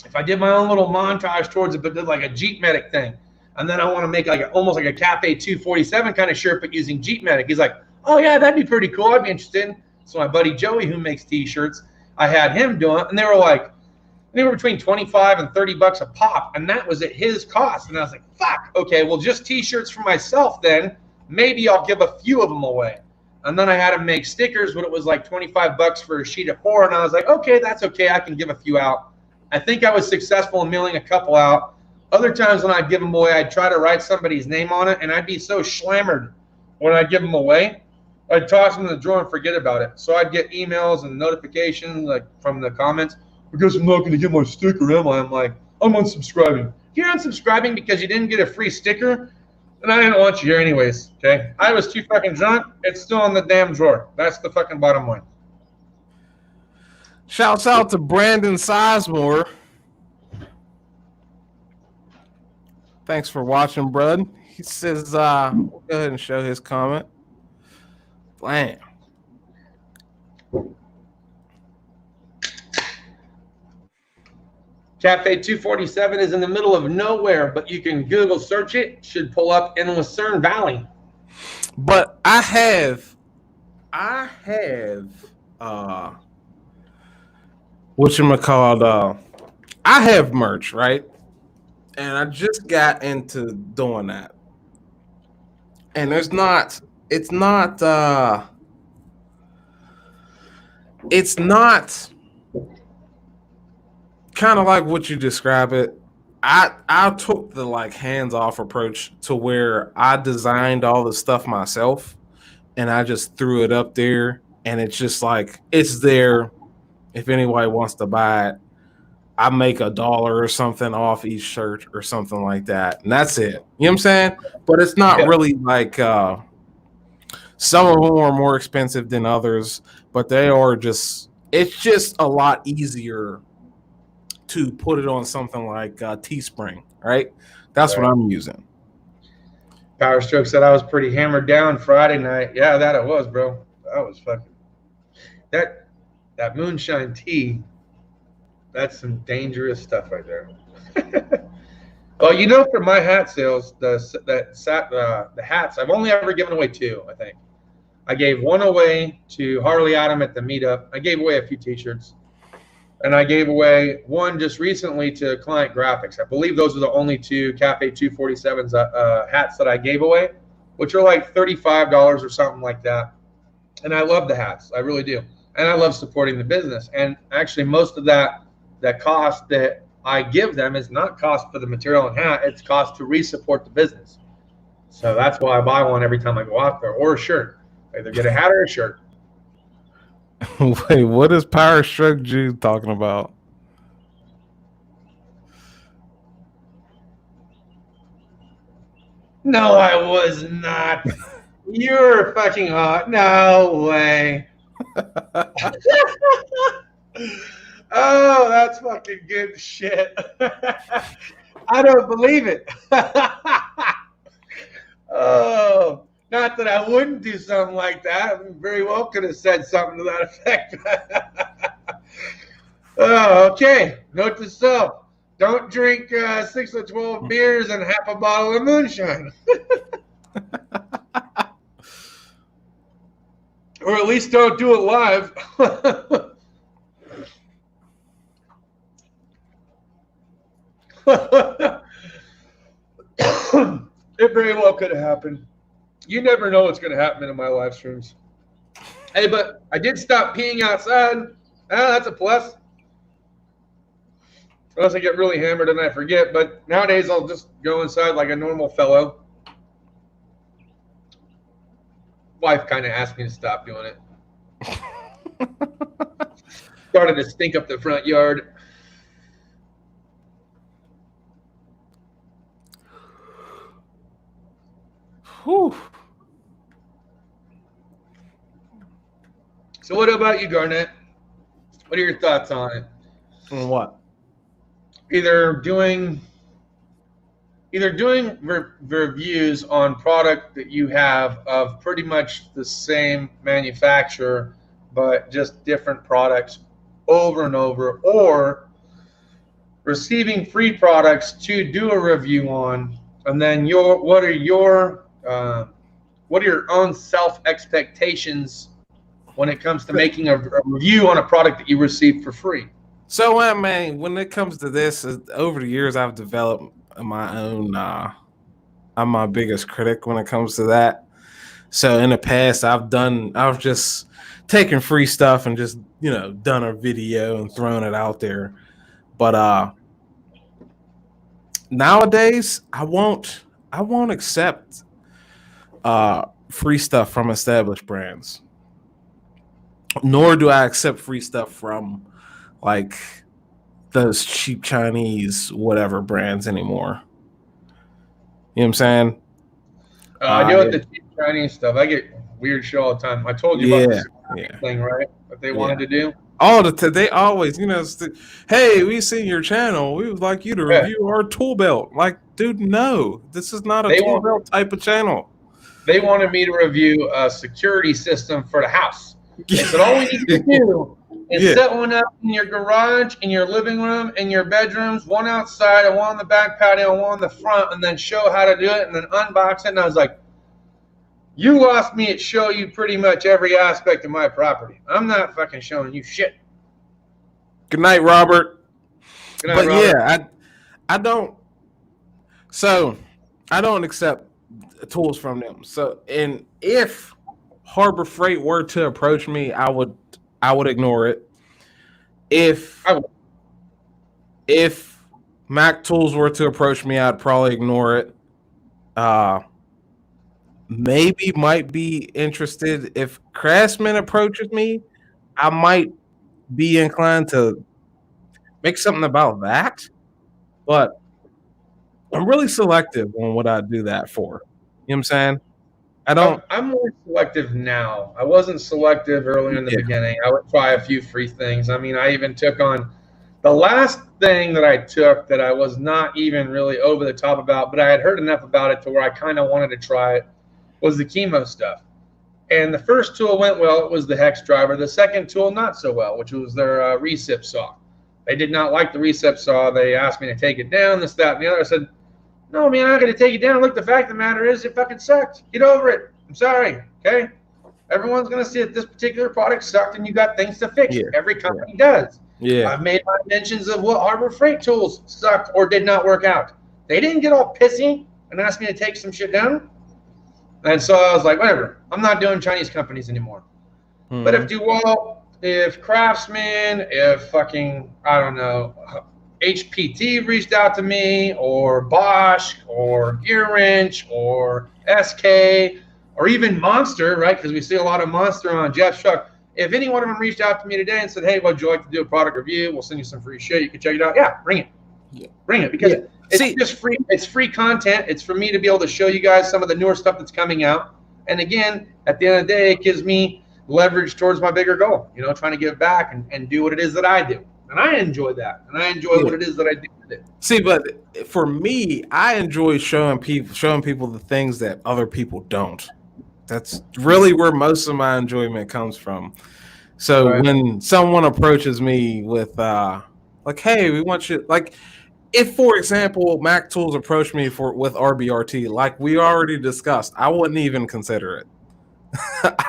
if I did my own little montage towards it, but did like a Jeep medic thing? And then I want to make like almost like a Cafe 247 kind of shirt, but using Jeep medic. He's like, oh yeah, that'd be pretty cool. I'd be interested. So my buddy Joey, who makes t-shirts, I had him do it, and they were between 25 and 30 bucks a pop, and that was at his cost. And I was like, fuck, okay, well, just t-shirts for myself then. Maybe I'll give a few of them away. And then I had him make stickers, but it was like 25 bucks for a sheet of 4, and I was like, okay, that's okay. I can give a few out. I think I was successful in mailing a couple out. Other times when I'd give them away, I'd try to write somebody's name on it, and I'd be so slammered when I'd give them away. I'd toss them in the drawer and forget about it. So I'd get emails and notifications like from the comments. I guess I'm not going to get my sticker, am I? I'm like, I'm unsubscribing. You're unsubscribing because you didn't get a free sticker, and I didn't want you here anyways, okay? I was too fucking drunk. It's still in the damn drawer. That's the fucking bottom line. Shouts out to Brandon Sizemore. Thanks for watching, bud. He says, we'll go ahead and show his comment. Blam. Cafe 247 is in the middle of nowhere, but you can Google search it. Should pull up in Lucerne Valley. But I have whatchamacallit, I have merch, right? And I just got into doing that. And it's not kind of like what you describe it. I took the like hands-off approach to where I designed all the stuff myself and I just threw it up there, and it's just like it's there if anybody wants to buy it. I make $1 or something off each shirt or something like that, and that's it. You know what I'm saying? But it's not really like some of them are more expensive than others, but they are just, it's just a lot easier to put it on something like Teespring, right? That's what I'm using. Power Stroke said I was pretty hammered down Friday night. Yeah, that it was, bro. That was fucking that moonshine tea. That's some dangerous stuff right there. Well, you know, for my hat sales, the hats, I've only ever given away 2, I think. I gave one away to Harley Adam at the meetup. I gave away a few t-shirts. And I gave away one just recently to Client Graphics. I believe those are the only two Cafe 247's hats that I gave away, which are like $35 or something like that. And I love the hats. I really do. And I love supporting the business. And actually, most of that cost that I give them is not cost for the material and hat. It's cost to re-support the business. So that's why I buy one every time I go out there, or a shirt. Either get a hat or a shirt. Wait, what is Power Stroke Jude talking about? No, I was not. You're fucking hot. No way. Oh, that's fucking good shit. I don't believe it. Oh, not that I wouldn't do something like that. I very well could have said something to that effect. Oh, okay. Note to self. Don't drink 6 or 12 beers and half a bottle of moonshine. Or at least don't do it live. It very well could have happened. You never know what's going to happen in my live streams. Hey, but I did stop peeing outside. That's a plus. Unless I get really hammered and I forget. But nowadays, I'll just go inside like a normal fellow. Wife kind of asked me to stop doing it. Started to stink up the front yard. Whew. So what about you, Garnett? What are your thoughts on it? On what? Either doing reviews on product that you have of pretty much the same manufacturer, but just different products over and over, or receiving free products to do a review on, and then what are your own self expectations when it comes to making a review on a product that you received for free? So, man, when it comes to this, over the years, I've developed my own. I'm my biggest critic when it comes to that. So, in the past, I've just taken free stuff and just done a video and thrown it out there. But nowadays, I won't accept free stuff from established brands. Nor do I accept free stuff from like those cheap Chinese whatever brands anymore. You know what I'm saying? I deal with the cheap Chinese stuff. I get weird shit all the time. I told you about this thing, right? That they wanted to do. They always, hey, we seen your channel. We would like you to review our tool belt. Like, dude, no, this is not a tool belt type of channel. They wanted me to review a security system for the house. They said all we need to do is set one up in your garage, in your living room, in your bedrooms, one outside and one on the back patio and one on the front, and then show how to do it and then unbox it. And I was like, you lost me at show you pretty much every aspect of my property. I'm not fucking showing you shit. Good night, Robert. Good night, Robert. Yeah, I don't. So I don't accept tools from them. So, and if Harbor Freight were to approach me, I would ignore it. If Mac Tools were to approach me, I'd probably ignore it. Maybe might be interested. If Craftsman approaches me, I might be inclined to make something about that. But I'm really selective on what I do that for. You know what I'm saying? I'm more selective now. I wasn't selective earlier in the beginning. I would try a few free things. I mean, I even took on the last thing that I took that I was not even really over the top about, but I had heard enough about it to where I kind of wanted to try it, was the chemo stuff. And the first tool went well. It was the hex driver. The second tool, not so well, which was their recip saw. They did not like the recip saw. They asked me to take it down, this, that, and the other. I said, no, man, I'm not going to take it down. Look, the fact of the matter is it fucking sucked. Get over it. I'm sorry, okay? Everyone's going to see that this particular product sucked and you got things to fix. Yeah. Every company does. Yeah. I've made my mentions of what Harbor Freight tools sucked or did not work out. They didn't get all pissy and ask me to take some shit down. And so I was like, whatever. I'm not doing Chinese companies anymore. Mm-hmm. But if DeWalt, if Craftsman, if fucking, I don't know, HPT reached out to me, or Bosch, or Gear Wrench, or SK, or even Monster, right? Because we see a lot of Monster on Jeff's truck. If any one of them reached out to me today and said, hey, would you like to do a product review? We'll send you some free shit. You can check it out. Yeah, bring it. Yeah. Bring it. Because it's just free. It's free content. It's for me to be able to show you guys some of the newer stuff that's coming out. And again, at the end of the day, it gives me leverage towards my bigger goal, you know, trying to give back and do what it is that I do. And I enjoy that. And I enjoy what it is that I do with it. See, but for me, I enjoy showing people the things that other people don't. That's really where most of my enjoyment comes from. So when someone approaches me with like, hey, we want you, like, if, for example, Mac Tools approached me with RBRT, like we already discussed, I wouldn't even consider it.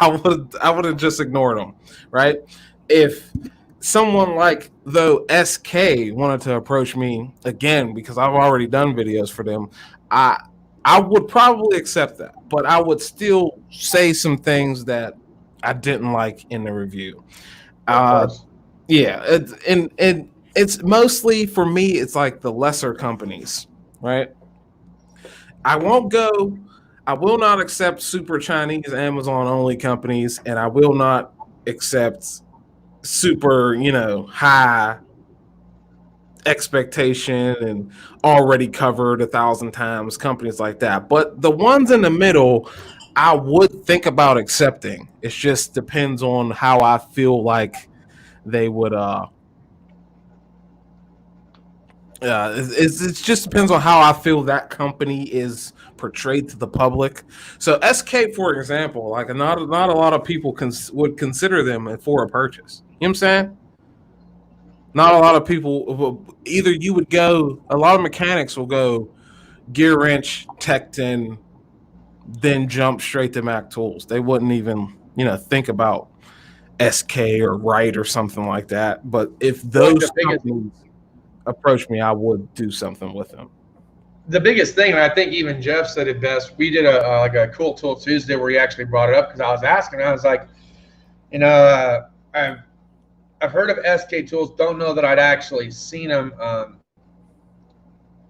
I would have just ignored them, right? If someone like SK wanted to approach me again, because I've already done videos for them, I would probably accept that, but I would still say some things that I didn't like in the review. Yeah, and it's mostly for me. It's like the lesser companies, right? I will not accept super Chinese Amazon only companies, and I will not accept super, high expectation and already covered 1,000 times companies like that. But the ones in the middle, I would think about accepting. It just depends on how I feel like they would it just depends on how I feel that company is portrayed to the public. So SK, for example, like not a lot of people would consider them for a purchase. You know what I'm saying? Not a lot of people. Either you would go. A lot of mechanics will go Gear Wrench, Tecton, then jump straight to Mac Tools. They wouldn't even think about SK or Wright or something like that. But if those companies approach me, I would do something with them. The biggest thing, and I think even Jeff said it best, we did a Cool Tool Tuesday where he actually brought it up because I was asking. I was like, I've heard of SK tools, don't know that I'd actually seen them.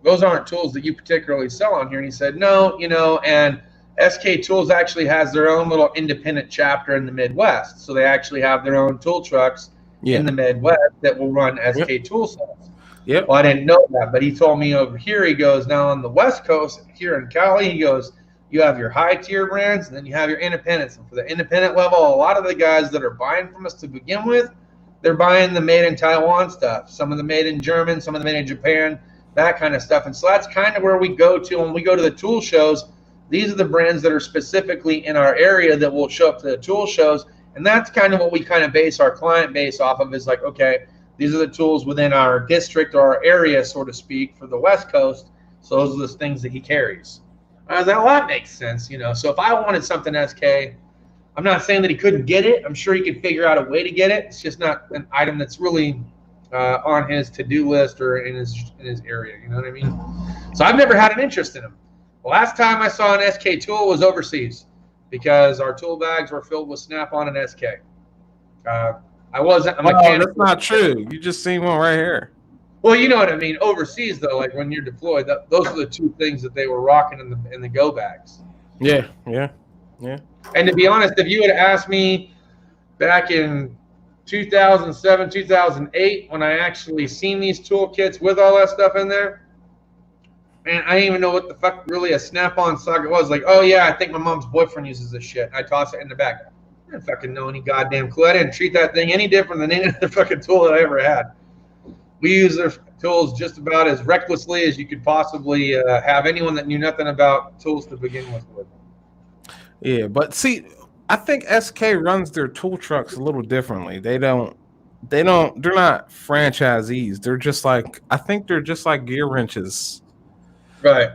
Those aren't tools that you particularly sell on here. And he said, no, and SK Tools actually has their own little independent chapter in the Midwest. So they actually have their own tool trucks in the Midwest that will run SK Tool sales. Yep. Well, I didn't know that, but he told me over here, he goes, now on the West Coast, here in Cali, he goes, you have your high tier brands and then you have your independents. And for the independent level, a lot of the guys that are buying from us to begin with, they're buying the made in Taiwan stuff, some of the made in German, some of the made in Japan, that kind of stuff. And so that's kind of where we go to when we go to the tool shows. These are the brands that are specifically in our area that will show up to the tool shows. And that's kind of what we kind of base our client base off of, is like, okay, these are the tools within our district or our area, so to speak, for the West Coast. So those are the things that he carries. That makes sense, So if I wanted something SK, I'm not saying that he couldn't get it. I'm sure he could figure out a way to get it. It's just not an item that's really on his to-do list or in his area. You know what I mean? So I've never had an interest in him. The last time I saw an SK tool was overseas because our tool bags were filled with Snap-on and SK. I wasn't a mechanic. That's not true. You just seen one right here. Well, you know what I mean. Overseas, though, like when you're deployed, those are the two things that they were rocking in the go bags. Yeah. And to be honest, if you had asked me back in 2007, 2008, when I actually seen these toolkits with all that stuff in there, man, I didn't even know what the fuck really a Snap-on socket was. Like, oh yeah, I think my mom's boyfriend uses this shit. I toss it in the bag. I didn't fucking know any goddamn clue. I didn't treat that thing any different than any other fucking tool that I ever had. We use their tools just about as recklessly as you could possibly have anyone that knew nothing about tools to begin with. Yeah, but see, I think SK runs their tool trucks a little differently. They're not franchisees. They're just like, I think they're just like Gear Wrenches. Right.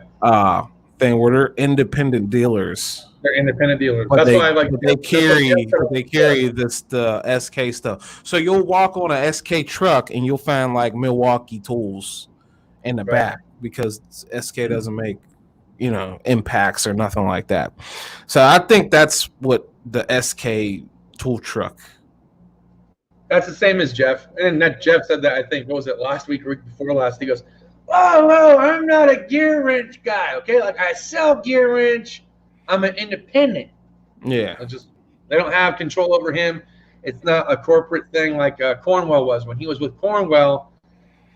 Thing where they're independent dealers. They're independent dealers. But That's they why I like. but they carry the SK stuff. So you'll walk on a SK truck and you'll find like Milwaukee tools in the back because SK doesn't make impacts or nothing like that. So I think that's what the SK tool truck. That's the same as Jeff. And that Jeff said that, I think, what was it, last week or week before last? He goes, "Oh, I'm not a gear wrench guy. Okay, like I sell gear wrench. I'm an independent." Yeah. They don't have control over him. It's not a corporate thing like Cornwell was. When he was with Cornwell,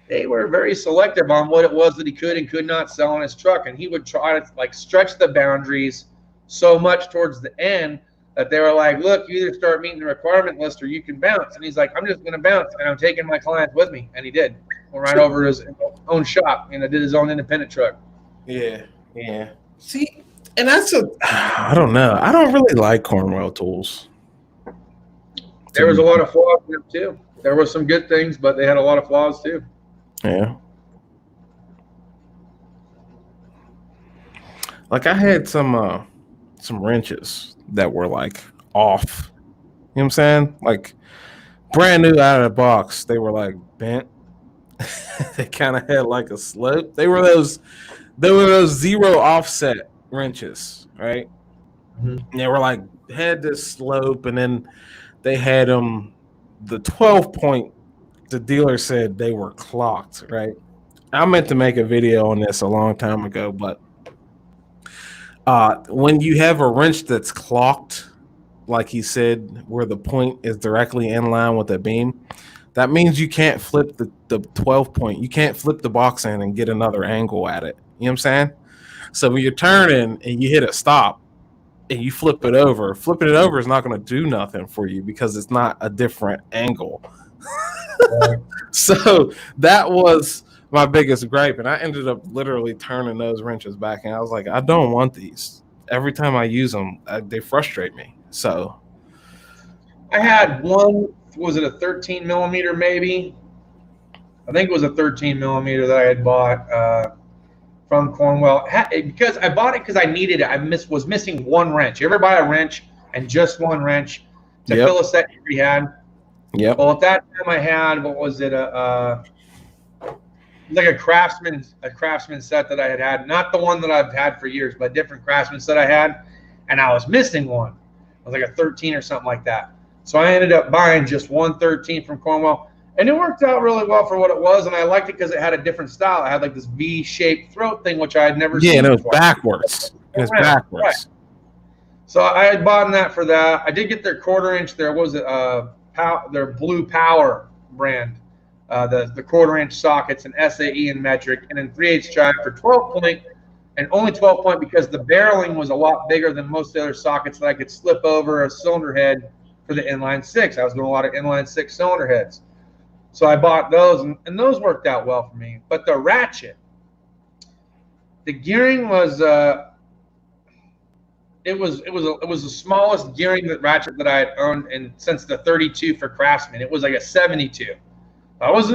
they were very selective on what it was that he could and could not sell on his truck. And he would try to like stretch the boundaries so much towards the end that they were like, "Look, you either start meeting the requirement list or you can bounce." And he's like, "I'm just going to bounce, and I'm taking my clients with me." And he did. Went right over to his own shop, did his own independent truck. Yeah. See, and I don't know. I don't really like Cornwell tools. There was a lot of flaws in them too. There were some good things, but they had a lot of flaws too. Yeah. Like I had some wrenches that were like off. You know what I'm saying? Like brand new out of the box. They were like bent. They kind of had like a slope. They were those zero offset wrenches, right? Mm-hmm. They were like had this slope, and then they had the 12 point. The dealer said they were clocked, right? I meant to make a video on this a long time ago, but when you have a wrench that's clocked, like he said, where the point is directly in line with the beam, that means you can't flip the 12 point. You can't flip the box in and get another angle at it. You know what I'm saying? So when you're turning and you hit a stop and you flipping it over is not going to do nothing for you because it's not a different angle. So that was my biggest gripe, and I ended up literally turning those wrenches back, and I was like, I don't want these. Every time I use them, they frustrate me. So I had one, was it a 13 millimeter maybe? I think it was a 13 millimeter that I had bought from Cornwell, because I bought it because I needed it. I was missing one wrench. You ever buy a wrench and just one wrench to fill a set you had? Yeah. Well, at that time I had, what was it, like a craftsman set that I had, not the one that I've had for years, but a different craftsman set I had, and I was missing one. It was like a 13 or something like that. So I ended up buying just one 13 from Cornwell, and it worked out really well for what it was, and I liked it because it had a different style. It had like this V-shaped throat thing, which I had never seen. Yeah, and it was backwards. It was backwards. Right. So I had bought that for that. I did get their 1/4 inch. There was their Blue Power brand, the 1/4 inch sockets and SAE and metric, and then 3/8 drive for 12 point, and only 12 point because the barreling was a lot bigger than most of the other sockets that I could slip over a cylinder head for the inline 6. I was doing a lot of inline 6 cylinder heads. So I bought those, and those worked out well for me. But the Ratchet, the gearing was it was the smallest gearing Ratchet that I had owned since the 32 for Craftsman. It was like a 72. I was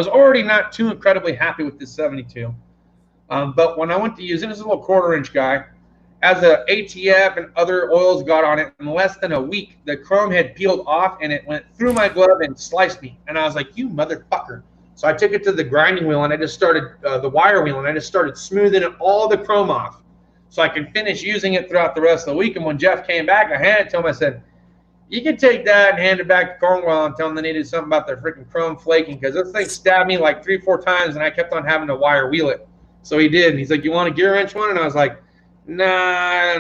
already not too incredibly happy with this 72. But when I went to use it, as a little 1/4 inch guy, as the ATF and other oils got on it, in less than a week, the chrome had peeled off and it went through my glove and sliced me. And I was like, "You motherfucker." So I took it to the grinding wheel and I just started the wire wheel, and I just started smoothing all the chrome off so I could finish using it throughout the rest of the week. And when Jeff came back, I handed it to him. I said, "You can take that and hand it back to Cornwell and tell them they needed something about their freaking chrome flaking, because this thing stabbed me like 3-4 times and I kept on having to wire wheel it." So he did. And he's like, "You want a gear wrench one?" And I was like, Nah.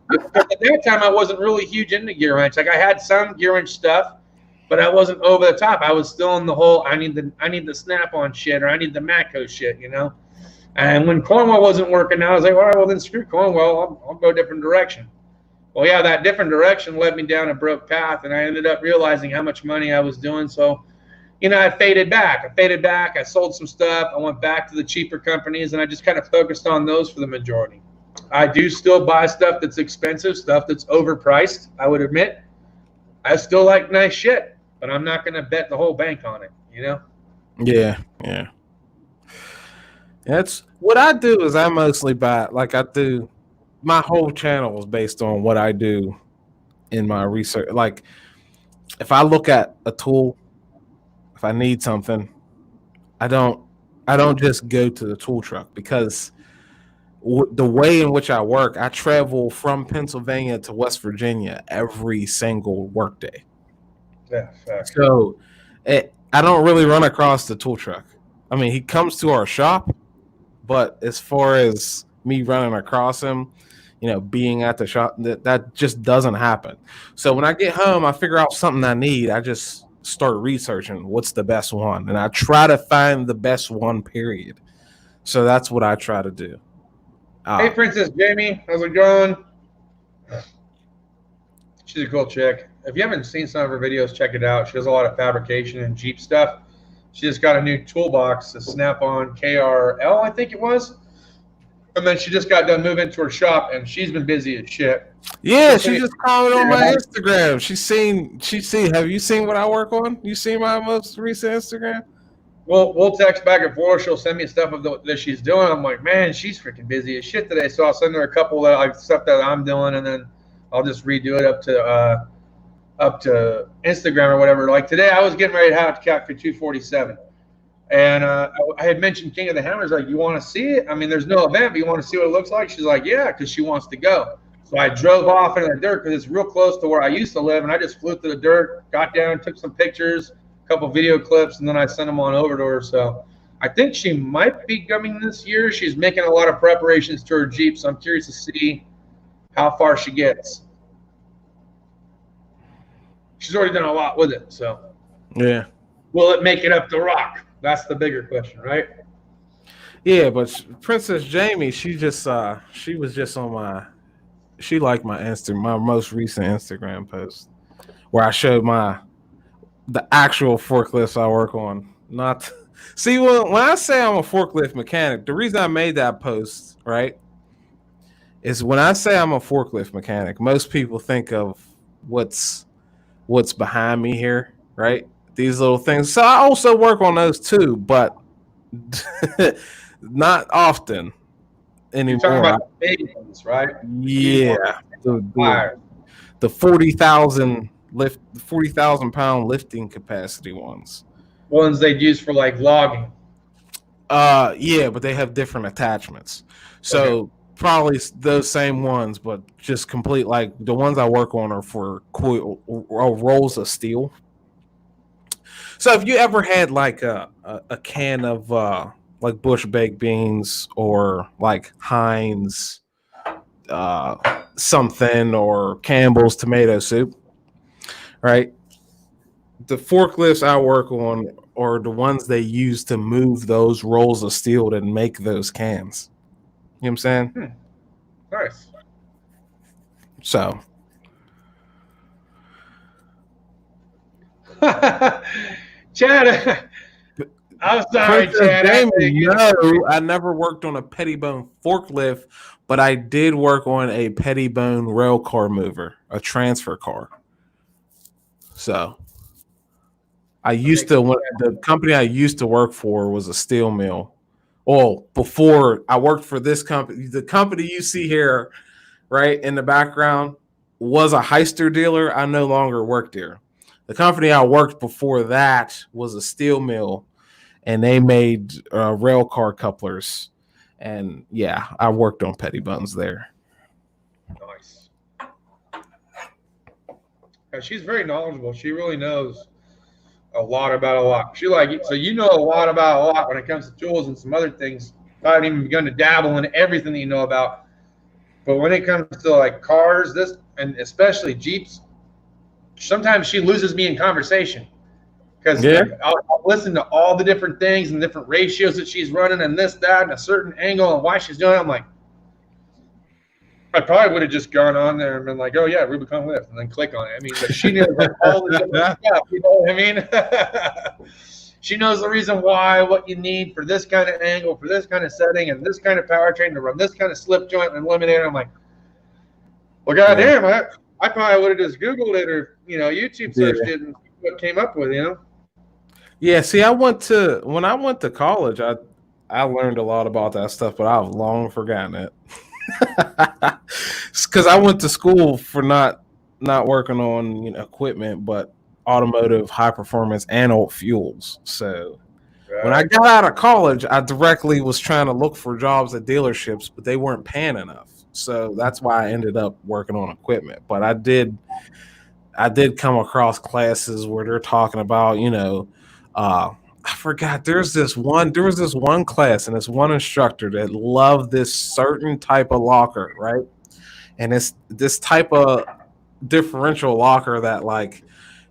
Because at that time, I wasn't really huge into gear wrench. Like I had some gear wrench stuff, but I wasn't over the top. I was still in the whole I need the snap-on shit, or I need the Matco shit, And when Cornwell wasn't working, I was like, all right, well then screw Cornwell. I'll go a different direction. Well, yeah, that different direction led me down a broke path, and I ended up realizing how much money I was doing. So, I faded back. I sold some stuff. I went back to the cheaper companies, and I just kind of focused on those for the majority. I do still buy stuff that's expensive, stuff that's overpriced, I would admit. I still like nice shit, but I'm not going to bet the whole bank on it, Yeah. That's what I do. Is I mostly buy, like I do my whole channel is based on what I do in my research. Like, if I look at a tool, if I need something, I don't just go to the tool truck because the way in which I work, I travel from Pennsylvania to West Virginia every single workday. Yeah, fact. So I don't really run across the tool truck. I mean, he comes to our shop, but as far as me running across him, being at the shop, that just doesn't happen. So when I get home, I figure out something I need. I just start researching what's the best one, and I try to find the best one, period. So that's what I try to do. Hey, Princess Jamie, how's it going? She's a cool chick. If you haven't seen some of her videos, check it out. She does a lot of fabrication and Jeep stuff. She just got a new toolbox, a Snap-on KRL, I think it was. And then she just got done moving to her shop, and she's been busy as shit. Yeah, she just commented on my Instagram. She's seen. Have you seen what I work on? You seen my most recent Instagram? We'll text back and forth. She'll send me stuff that she's doing. I'm like, man, she's freaking busy as shit today. So I'll send her a couple of stuff that I'm doing, and then I'll just redo it up to Instagram or whatever. Like today, I was getting ready to have Cat for 247. And I had mentioned King of the Hammers, like, you want to see it? I mean, there's no event, but you want to see what it looks like? She's like, yeah, because she wants to go. So I drove off into the dirt because it's real close to where I used to live, and I just flew through the dirt, got down, took some pictures, a couple video clips, and then I sent them on over to her. So I think she might be coming this year. She's making a lot of preparations to her Jeep, so I'm curious to see how far she gets. She's already done a lot with it, so. Yeah. Will it make it up the rock? That's the bigger question, right? Yeah, but Princess Jamie, she was just on she liked my most recent Instagram post where I showed the actual forklifts I work on. Not see when I say I'm a forklift mechanic, the reason I made that post, right, is when I say I'm a forklift mechanic, most people think of what's behind me here, right? These little things. So I also work on those too, but not often anymore. You're talking about the big ones, right? Yeah, the 40,000 pound lifting capacity ones. Ones they'd use for like logging. Yeah, but they have different attachments. So okay. Probably those same ones, but just complete. Like the ones I work on are for rolls of steel. So if you ever had like a can of like Bush baked beans or like Heinz something or Campbell's tomato soup, right? The forklifts I work on are the ones they use to move those rolls of steel that make those cans. You know what I'm saying? Nice. So. Chad, I'm sorry, Chad. I never worked on a Pettibone forklift, but I did work on a Pettibone rail car mover, a transfer car. So the company I used to work for was a steel mill. Oh, before I worked for this company, the company you see here, right in the background, was a Heister dealer. I no longer work there. The company I worked before that was a steel mill, and they made rail car couplers. And yeah, I worked on Pettibones there. Nice. She's very knowledgeable. She really knows a lot about a lot. So you know a lot about a lot when it comes to tools and some other things. I haven't even begun to dabble in everything that you know about. But when it comes to like cars, and especially Jeeps, sometimes she loses me in conversation because I'll listen to all the different things and different ratios that she's running and this, that, and a certain angle and why she's doing it. I'm like, I probably would have just gone on there and been like, oh yeah, Rubicon lift, and then click on it. I mean, but she knows like all the different stuff, you know what I mean? She knows the reason why, what you need for this kind of angle, for this kind of setting, and this kind of powertrain to run this kind of slip joint and eliminator. I'm like, well, goddamn, I probably would have just Googled it or, YouTube searched it and what came up with, Yeah, see, when I went to college, I learned a lot about that stuff, but I've long forgotten it. Because I went to school for not working on equipment, but automotive high performance and old fuels. So when I got out of college, I directly was trying to look for jobs at dealerships, but they weren't paying enough. So that's why I ended up working on equipment. But I did come across classes where they're talking about, I forgot. There was this one class and this one instructor that loved this certain type of locker, right? And it's this type of differential locker that, like,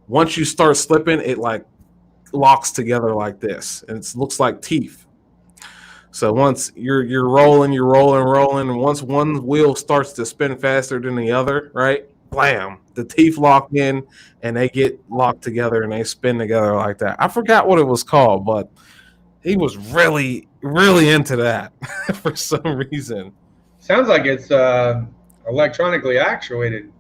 once you start slipping, it like locks together like this, and it looks like teeth. So once you're rolling, and once one wheel starts to spin faster than the other, right? Blam, the teeth lock in, and they get locked together, and they spin together like that. I forgot what it was called, but he was really, really into that for some reason. Sounds like it's electronically actuated.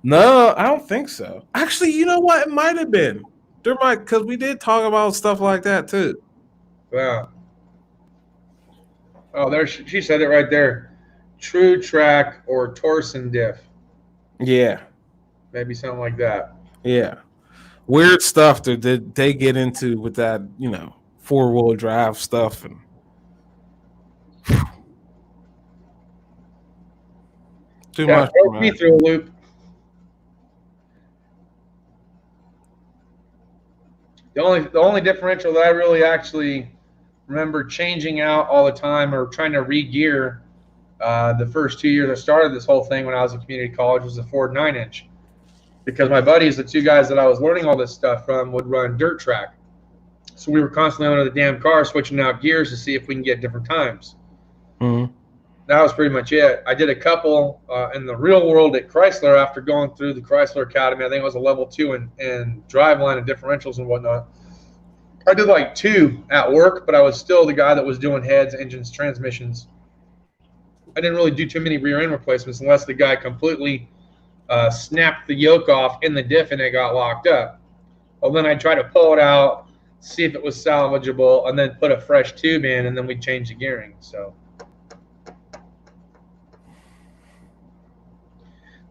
No, I don't think so. Actually, you know what? It might have been. There might, because we did talk about stuff like that too. Wow. Oh, there she said it right there. True track or torsion diff. Yeah. Maybe something like that. Yeah. Weird stuff that they get into with that, 4-wheel drive stuff. And too much. Throw me through a loop. The only differential that I really actually remember changing out all the time or trying to re-gear the first 2 years I started this whole thing when I was in community college was a Ford 9-inch. Because my buddies, the two guys that I was learning all this stuff from, would run dirt track. So we were constantly under the damn car switching out gears to see if we can get different times. Mm-hmm. That was pretty much it. I did a couple in the real world at Chrysler after going through the Chrysler Academy. I think it was a level 2 in driveline and differentials and whatnot. I did like 2 at work, but I was still the guy that was doing heads, engines, transmissions. I didn't really do too many rear end replacements unless the guy completely snapped the yoke off in the diff and it got locked up. Well, then I'd try to pull it out, see if it was salvageable, and then put a fresh tube in, and then we'd change the gearing. So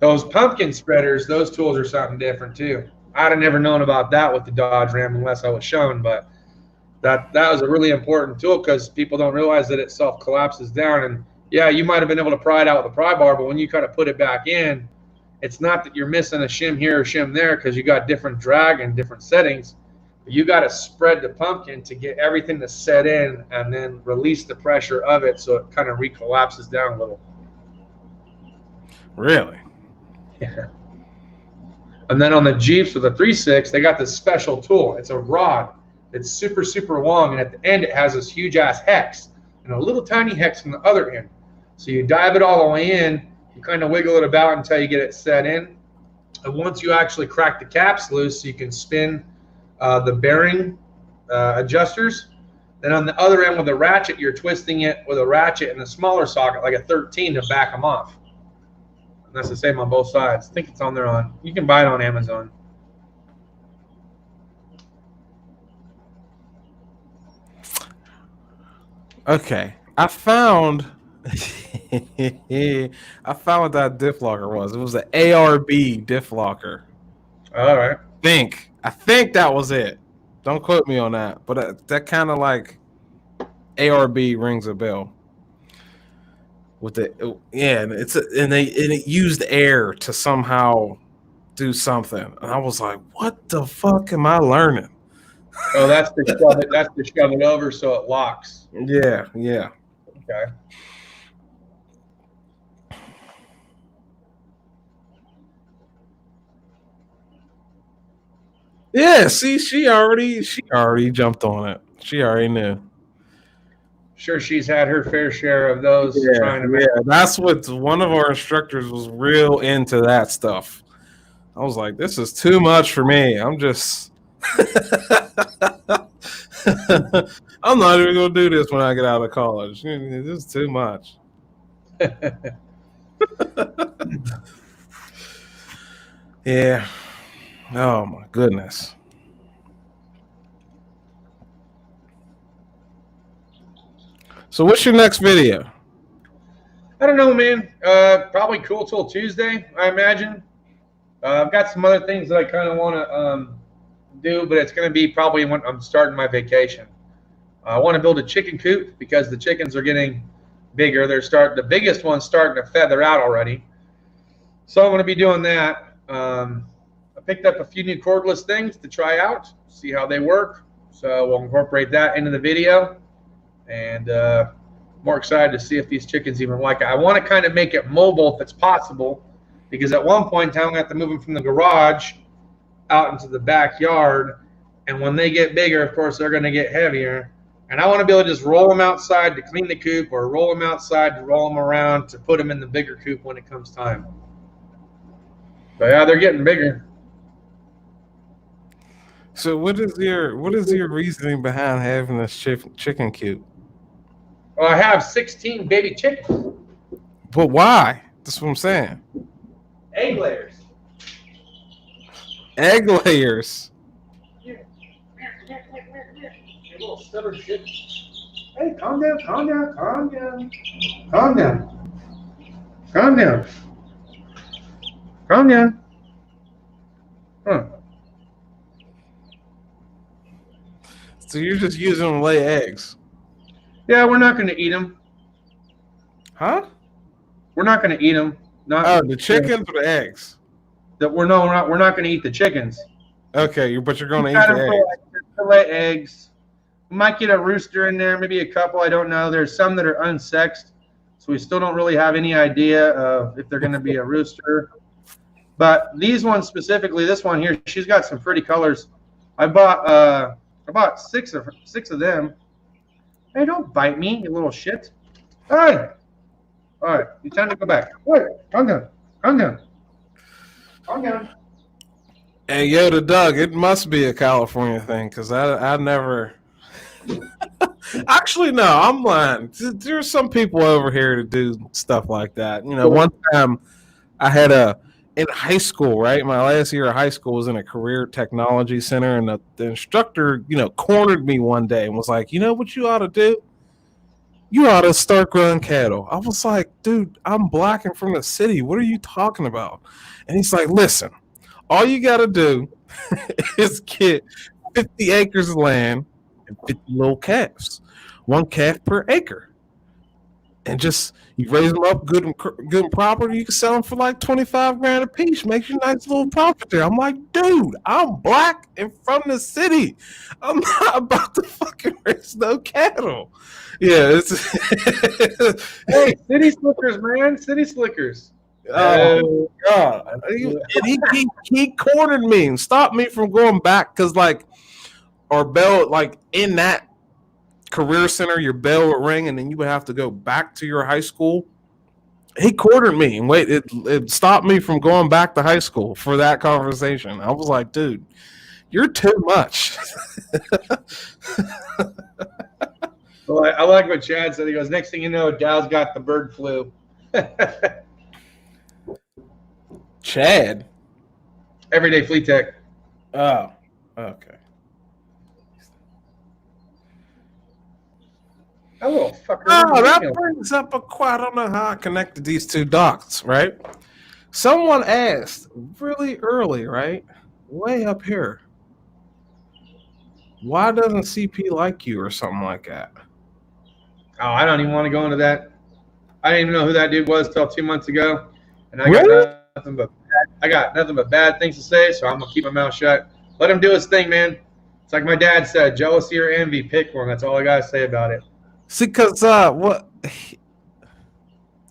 those pumpkin spreaders, those tools are something different too. I'd have never known about that with the Dodge Ram unless I was shown, but that was a really important tool because people don't realize that it self-collapses down. And yeah, you might have been able to pry it out with a pry bar, but when you kind of put it back in, it's not that you're missing a shim here or shim there because you got different drag and different settings. You got to spread the pumpkin to get everything to set in and then release the pressure of it so it kind of recollapses down a little. Really? Yeah. And then on the Jeeps with the 3.6, they got this special tool. It's a rod. It's super, super long, and at the end it has this huge-ass hex and a little tiny hex from the other end. So you dive it all the way in, you kind of wiggle it about until you get it set in. And once you actually crack the caps loose so you can spin the bearing adjusters, then on the other end with a ratchet, you're twisting it with a ratchet in the smaller socket, like a 13, to back them off. And that's the same on both sides. I think it's on there on, you can buy it on Amazon. Okay. I found what that diff locker was. It was an ARB diff locker. All right. I think that was it. Don't quote me on that, but that kind of like ARB rings a bell. With it, yeah, and it used air to somehow do something, and I was like, "What the fuck am I learning?" Oh, that's to shove it. That's to shove it over so it locks. Yeah. Okay. Yeah, see, she already jumped on it. She already knew. Sure, she's had her fair share of those. Yeah, that's what one of our instructors was real into that stuff. I was like, this is too much for me. I'm just I'm not even gonna do this when I get out of college. This is too much. Yeah. Oh my goodness. So what's your next video? I don't know, man. Probably cool till Tuesday, I imagine. I've got some other things that I kind of want to do, but it's going to be probably when I'm starting my vacation. I want to build a chicken coop because the chickens are getting bigger. The biggest one's starting to feather out already. So I'm going to be doing that. I picked up a few new cordless things to try out, see how they work. So we'll incorporate that into the video. And more excited to see if these chickens even like it. I want to kind of make it mobile if it's possible, because at one point in time, I'm going to have to move them from the garage out into the backyard. And when they get bigger, of course, they're going to get heavier. And I want to be able to just roll them outside to clean the coop, or roll them outside to roll them around to put them in the bigger coop when it comes time. But yeah, they're getting bigger. So what is your reasoning behind having this chicken coop? Well, I have 16 baby chickens. But why? That's what I'm saying. Egg layers. Egg layers. You little stubborn shit. Hey, calm down, calm down, calm down. Calm down. Calm down. Calm down. Huh. So you're just using them to lay eggs? Yeah, we're not going to eat them. Huh? We're not going to eat them. Not the chickens or the eggs? We're not going to eat the chickens. Okay, but you're going to eat the eggs. To lay eggs. We might get a rooster in there, maybe a couple. I don't know. There's some that are unsexed, so we still don't really have any idea of if they're going to be a rooster. But these ones specifically, this one here, she's got some pretty colors. I bought six of them. Hey, don't bite me, you little shit. All right. All right. It's time to go back. Wait, calm down. Calm down. Calm down. Hey, yo, to Doug, it must be a California thing, because I never... Actually, no, I'm lying. There's some people over here to do stuff like that. You know, one time I had in high school, right? My last year of high school was in a career technology center, and the instructor, cornered me one day and was like, you know what you ought to do? You ought to start growing cattle. I was like, dude, I'm black and from the city. What are you talking about? And he's like, listen, all you got to do is get 50 acres of land and 50 little calves, 1 calf per acre. And just you raise them up good and proper. You can sell them for like 25 grand a piece. Makes you a nice little profit there. I'm like, dude, I'm black and from the city. I'm not about to fucking raise no cattle. Yeah, it's hey, city slickers, man, city slickers. Oh God! And he cornered me and stopped me from going back because our bell, in that career center, your bell would ring and then you would have to go back to your high school. He cornered me and it stopped me from going back to high school for that conversation. I was like, dude, you're too much. Well, I like what Chad said. He goes, next thing you know, Dow's got the bird flu. Chad? Everyday Flea Tech. Oh, okay. That little fucker. Oh, that brings up I don't know how I connected these two dots, right? Someone asked really early, right? Way up here. Why doesn't CP like you or something like that? Oh, I don't even want to go into that. I didn't even know who that dude was till 2 months ago, and I got nothing but bad things to say. So I'm gonna keep my mouth shut. Let him do his thing, man. It's like my dad said: jealousy or envy, pick one. That's all I gotta say about it. See, because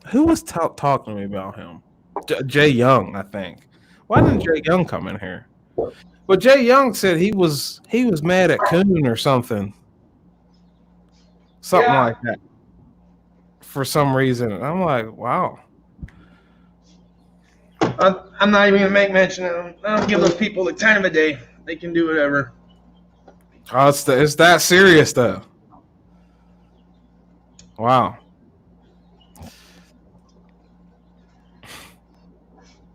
who was talking to me about him? Jay Young, I think. Why didn't Jay Young come in here? But Jay Young said he was mad at Coon or something. Something like that. For some reason. And I'm like, wow. I'm not even going to make mention of them. I don't give those people the time of day. They can do whatever. Oh, it's that serious, though. Wow.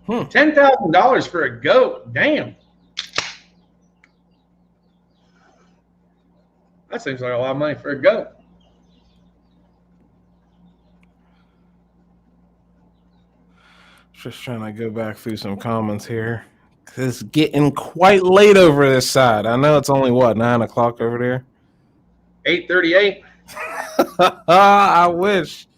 $10,000 for a goat. Damn. That seems like a lot of money for a goat. Just trying to go back through some comments here. It's getting quite late over this side. I know it's only, 9 o'clock over there? 8:38. I wish.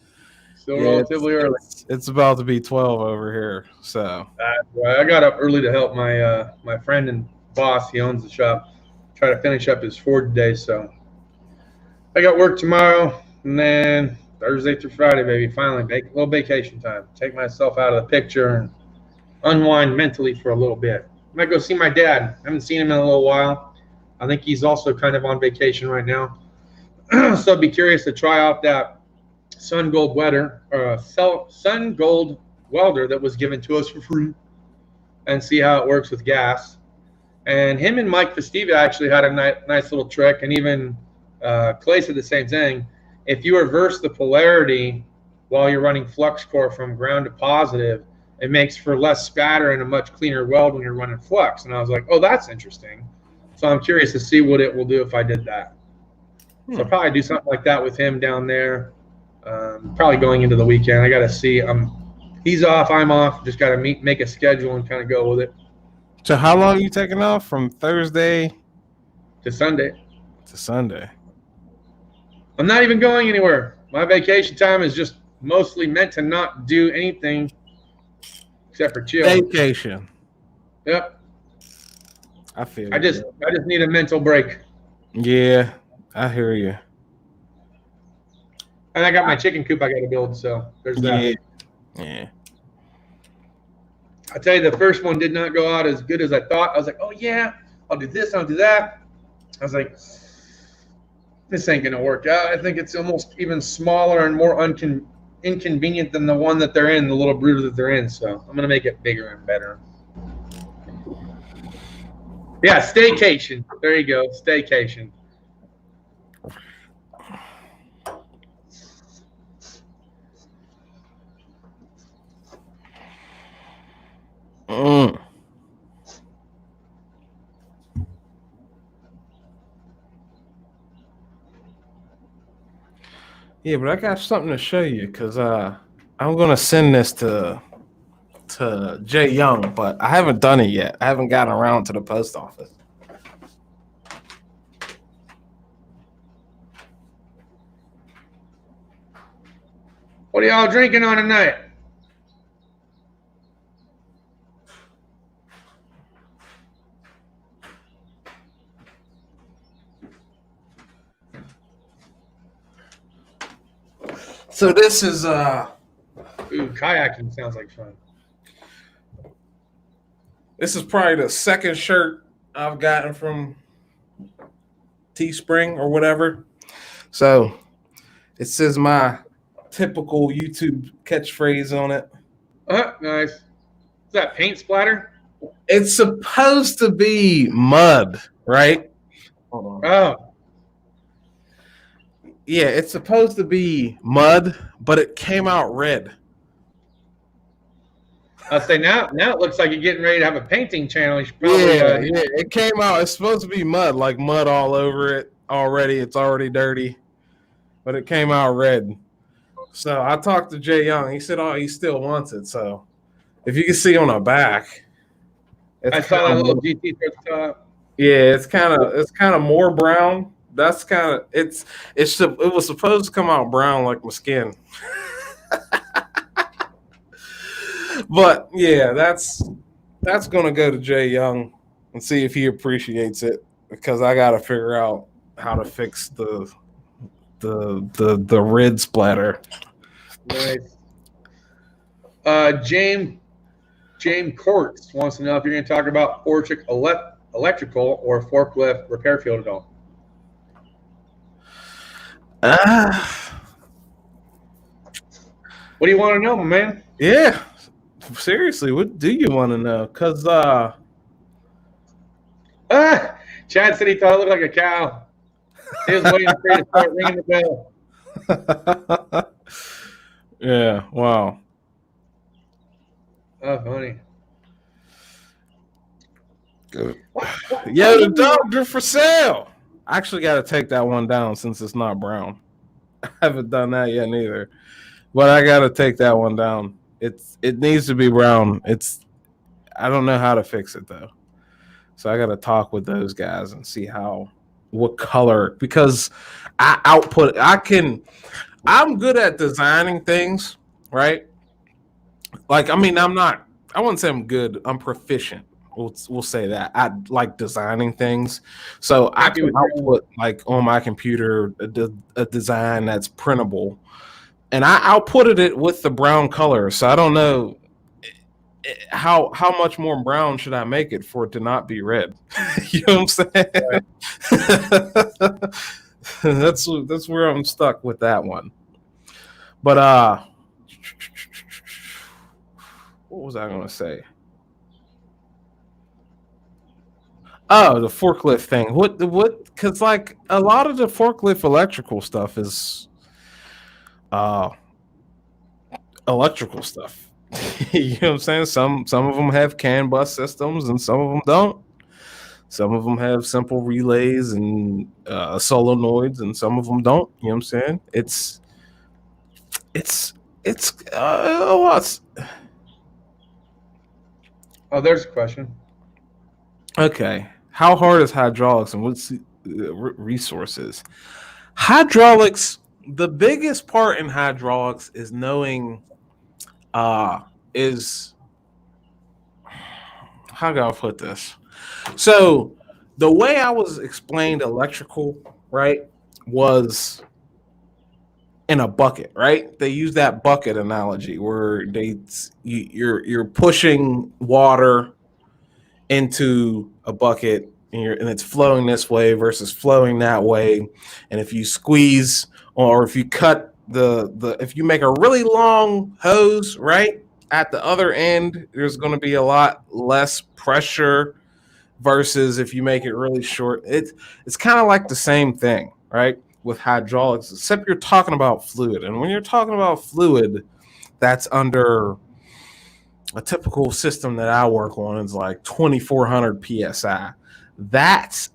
Still relatively early. It's about to be 12 over here. So right. I got up early to help my friend and boss. He owns the shop. Try to finish up his Ford today. So I got work tomorrow, and then Thursday through Friday, baby. Finally, make a little vacation time. Take myself out of the picture and unwind mentally for a little bit. I might go see my dad. I haven't seen him in a little while. I think he's also kind of on vacation right now. So I'd be curious to try out that Sun Gold welder that was given to us for free and see how it works with gas. And him and Mike Festiva actually had a nice little trick, and even Clay said the same thing. If you reverse the polarity while you're running flux core from ground to positive, it makes for less spatter and a much cleaner weld when you're running flux. And I was like, oh, that's interesting. So I'm curious to see what it will do if I did that. So I'll probably do something like that with him down there. Probably going into the weekend. I got to see. He's off, I'm off. Just got to make a schedule and kind of go with it. So how long are you taking off? From Thursday to Sunday. I'm not even going anywhere. My vacation time is just mostly meant to not do anything except for chill. Vacation. Yep. I feel. I just need a mental break. Yeah, I hear you. And I got my chicken coop I got to build, so there's that. Yeah. I tell you, the first one did not go out as good as I thought. I was like, oh yeah, I'll do this, I'll do that. I was like, this ain't gonna work out. I think it's almost even smaller and more inconvenient than the one that they're in, the little brooder that they're in. So I'm gonna make it bigger and better. Yeah, staycation. There you go, staycation. Yeah, but I got something to show you because I'm gonna send this to Jay Young, but I haven't done it yet. I haven't gotten around to the post office. What are y'all drinking on tonight? So this is Ooh, kayaking sounds like fun. This is probably the second shirt I've gotten from Teespring or whatever. So it says my typical YouTube catchphrase on it. Nice. Is that paint splatter? It's supposed to be mud, right? Hold on. Oh. Yeah, it's supposed to be mud, but it came out red. I'll say now it looks like you're getting ready to have a painting channel. You should probably, yeah, it came out. It's supposed to be mud, like mud all over it already. It's already dirty, but it came out red. So I talked to Jay Young. He said, "Oh, he still wants it." So if you can see on the back, I saw that little GT at the top. Yeah, it's kind of more brown. That's kind of it was supposed to come out brown like my skin. But yeah, that's gonna go to Jay Young and see if he appreciates it, because I gotta figure out how to fix the red splatter. Nice. James Courts wants to know if you're going to talk about electrical or forklift repair field at all. What do you want to know, my man? Yeah, seriously, what do you want to know? Because Chad said he thought it looked like a cow. He was waiting for you to start ringing the bell. Yeah, wow. Oh, funny. Good. Yo, the doctor for sale. I actually got to take that one down since it's not brown. I haven't done that yet neither, but I got to take that one down. It needs to be brown. I don't know how to fix it though. So I got to talk with those guys and see what color, because I'm good at designing things, right? Like, I mean, I wouldn't say I'm good. I'm proficient. We'll say that. I like designing things. So I can output, like, on my computer, a design that's printable. And I outputted it with the brown color. So I don't know how much more brown should I make it for it to not be red? You know what I'm saying? That's where I'm stuck with that one. But what was I gonna say? Oh, the forklift thing. What? Because, like, a lot of the forklift electrical stuff is electrical stuff. You know what I'm saying? Some of them have CAN bus systems, and some of them don't. Some of them have simple relays and solenoids, and some of them don't. You know what I'm saying? It's a lot. Oh, there's a question. Okay, how hard is hydraulics, and what's resources? Hydraulics. The biggest part in hydraulics is knowing. Is How can I put this? So the way I was explained electrical, right, was in a bucket, right? They use that bucket analogy where you're pushing water into a bucket, and it's flowing this way versus flowing that way. And if you squeeze, or if you cut if you make a really long hose, right, at the other end, there's going to be a lot less pressure versus if you make it really short. It's kind of like the same thing, right, with hydraulics, except you're talking about fluid. And when you're talking about fluid, that's under a typical system that I work on is like 2400 psi. That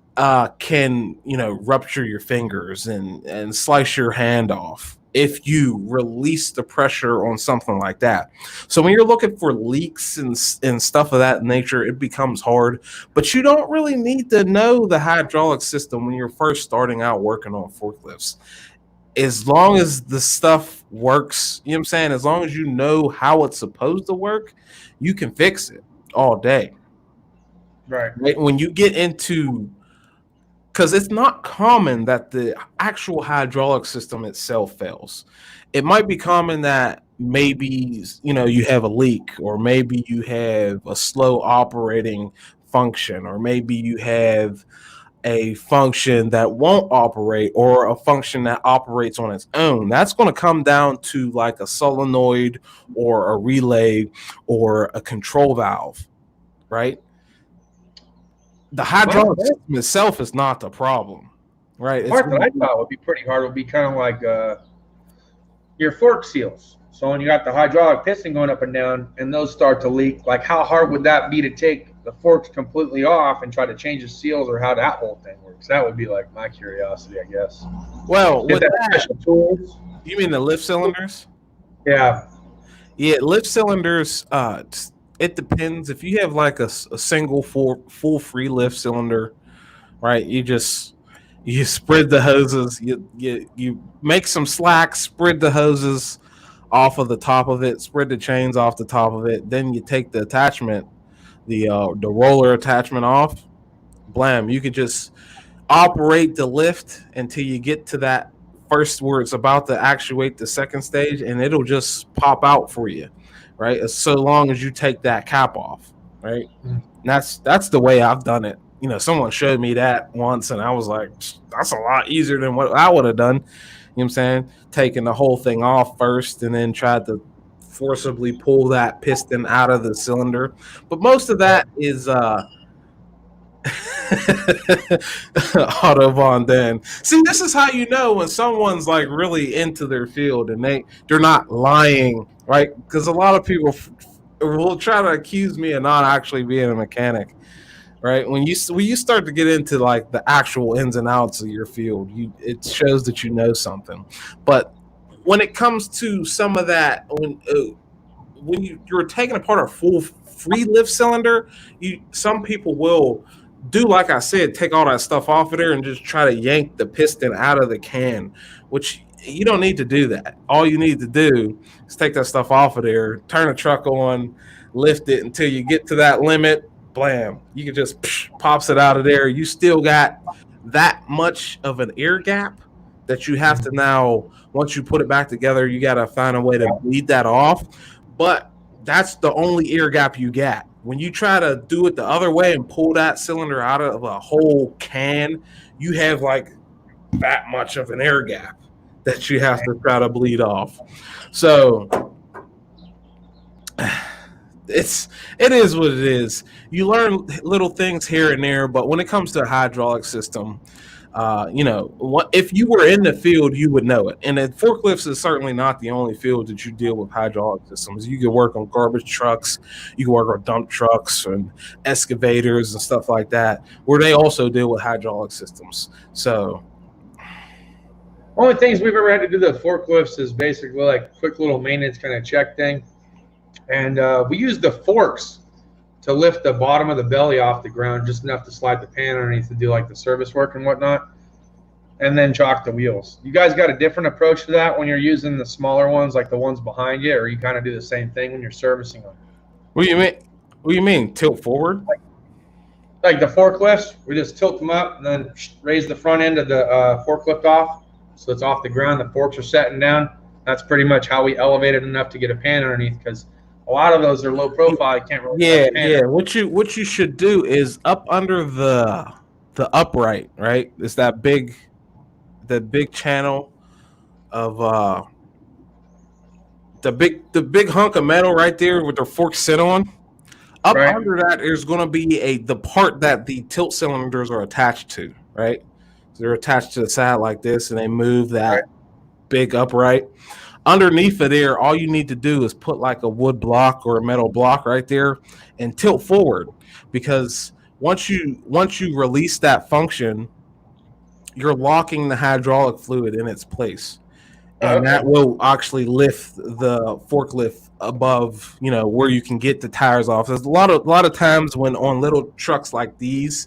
can, rupture your fingers and slice your hand off if you release the pressure on something like that. So when you're looking for leaks and stuff of that nature, it becomes hard. But you don't really need to know the hydraulic system when you're first starting out working on forklifts. As long as the stuff works, you know what I'm saying? As long as you know how it's supposed to work, you can fix it all day. Right. When you get into, because it's not common that the actual hydraulic system itself fails. It might be common that maybe, you have a leak, or maybe you have a slow operating function, or maybe you have a function that won't operate, or a function that operates on its own. That's going to come down to like a solenoid or a relay or a control valve, right? The hydraulic system itself is not the problem, right? The part that I thought would be pretty hard would be kind of like your fork seals. So when you got the hydraulic piston going up and down and those start to leak, like how hard would that be to take the forks completely off and try to change the seals, or how that whole thing works? That would be like my curiosity, I guess. Well, with that, special tools? You mean the lift cylinders? Yeah. Yeah, lift cylinders, it depends. If you have like a single full free lift cylinder, right? You spread the hoses, you make some slack, spread the hoses off of the top of it, spread the chains off the top of it, then you take the attachment, the roller attachment off. Blam, you could just operate the lift until you get to that first where it's about to actuate the second stage, and it'll just pop out for you, right? So long as you take that cap off, right? And that's the way I've done it. Someone showed me that once, and I was like, that's a lot easier than what I would have done. You know what I'm saying? Taking the whole thing off first, and then tried to forcibly pull that piston out of the cylinder. But most of that is Autobahn then. See, this is how you know when someone's like really into their field and they're not lying, right? Because a lot of people will try to accuse me of not actually being a mechanic, right? When you start to get into like the actual ins and outs of your field, it shows that you know something. But when it comes to some of that, when you're taking apart a full free lift cylinder, some people will do like I said, take all that stuff off of there and just try to yank the piston out of the can, which you don't need to do that. All you need to do is take that stuff off of there, turn the truck on, lift it until you get to that limit. Blam! You can just pops it out of there. You still got that much of an air gap that you have to now. Once you put it back together, you got to find a way to bleed that off. But that's the only air gap you got. When you try to do it the other way and pull that cylinder out of a whole can, you have like that much of an air gap that you have to try to bleed off. So it is what it is. You learn little things here and there, but when it comes to a hydraulic system, if you were in the field, you would know it. And forklifts is certainly not the only field that you deal with hydraulic systems. You can work on garbage trucks, you can work on dump trucks and excavators and stuff like that, where they also deal with hydraulic systems. So, only things we've ever had to do the forklifts is basically like quick little maintenance kind of check thing, and we use the forks to lift the bottom of the belly off the ground, just enough to slide the pan underneath to do like the service work and whatnot, and then chock the wheels. You guys got a different approach to that when you're using the smaller ones, like the ones behind you, or you kind of do the same thing when you're servicing them? What do you mean? What do you mean? Tilt forward? Like the forklifts, we just tilt them up and then raise the front end of the forklift off, so it's off the ground. The forks are setting down. That's pretty much how we elevate it enough to get a pan underneath, because a lot of those are low profile. You can't really. Yeah. What you should do is up under the upright, right? It's that big channel of the big hunk of metal right there with the forks sit on. Up right under that is going to be the part that the tilt cylinders are attached to, right? So they're attached to the side like this, and they move that big upright. Underneath of there, all you need to do is put like a wood block or a metal block right there and tilt forward, because once you release that function, you're locking the hydraulic fluid in its place, and that will actually lift the forklift above, where you can get the tires off. There's a lot of times when on little trucks like these,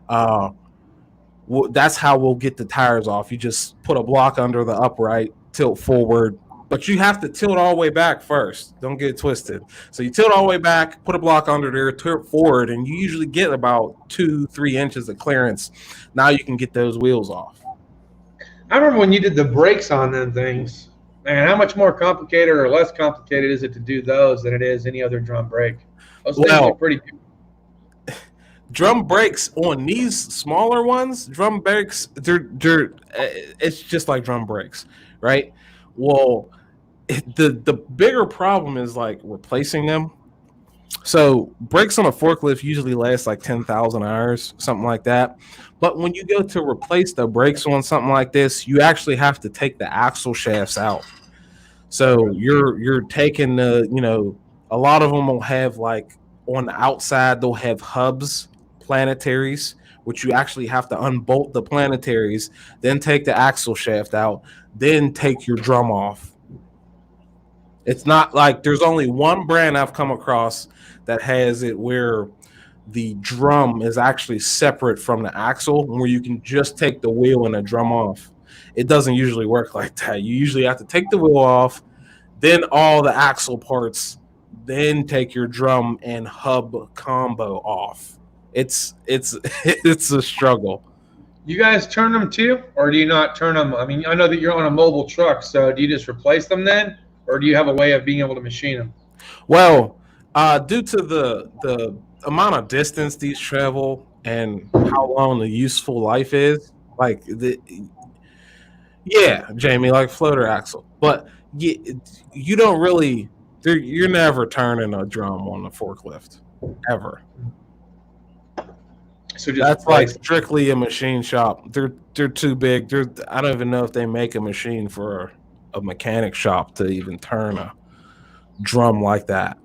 that's how we'll get the tires off. You just put a block under the upright, tilt forward. But you have to tilt all the way back first. Don't get it twisted. So you tilt all the way back, put a block under there, tilt forward, and you usually get about 2-3 inches of clearance. Now you can get those wheels off. I remember when you did the brakes on them things. Man, how much more complicated or less complicated is it to do those than it is any other drum brake? Those things are pretty good. Drum brakes on these smaller ones, drum brakes, it's just like drum brakes, right? Well, the bigger problem is like replacing them. So brakes on a forklift usually last like 10,000 hours, something like that. But when you go to replace the brakes on something like this, you actually have to take the axle shafts out. So you're taking a lot of them will have like on the outside, they'll have hubs, planetaries, which you actually have to unbolt the planetaries, then take the axle shaft out, then take your drum off. It's not like there's only one brand I've come across that has it where the drum is actually separate from the axle, where you can just take the wheel and the drum off. It doesn't usually work like that. You usually have to take the wheel off, then all the axle parts, then take your drum and hub combo off. It's a struggle. You guys turn them too, or do you not turn them? I mean, I know that you're on a mobile truck, so do you just replace them then, or do you have a way of being able to machine them? Well, due to the amount of distance these travel and how long the useful life is, like Jamie, like floater axle, but you don't really, you're never turning a drum on a forklift ever. So that's like strictly a machine shop. They're too big. I don't even know if they make a machine for a mechanic shop to even turn a drum like that.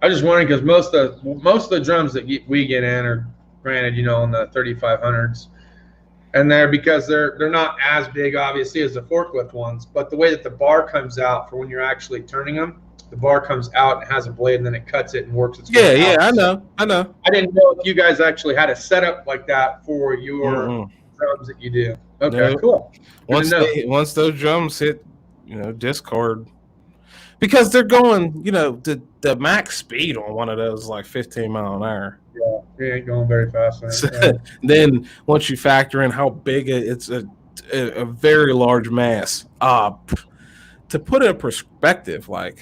I just wondering, because most of the drums that we get in are, granted, in the 3500s, and because they're not as big obviously as the forklift ones, but the way that the bar comes out for when you're actually turning them, the bar comes out and has a blade, and then it cuts it and works its Yeah, way out. I know. I didn't know if you guys actually had a setup like that for your Mm-mm. drums that you do. Okay, No. cool. Good to know. Once those drums hit, discard, because they're going, the max speed on one of those is like 15 mile an hour. Yeah, it ain't going very fast. Then once you factor in how big it's a very large mass, to put it in perspective, like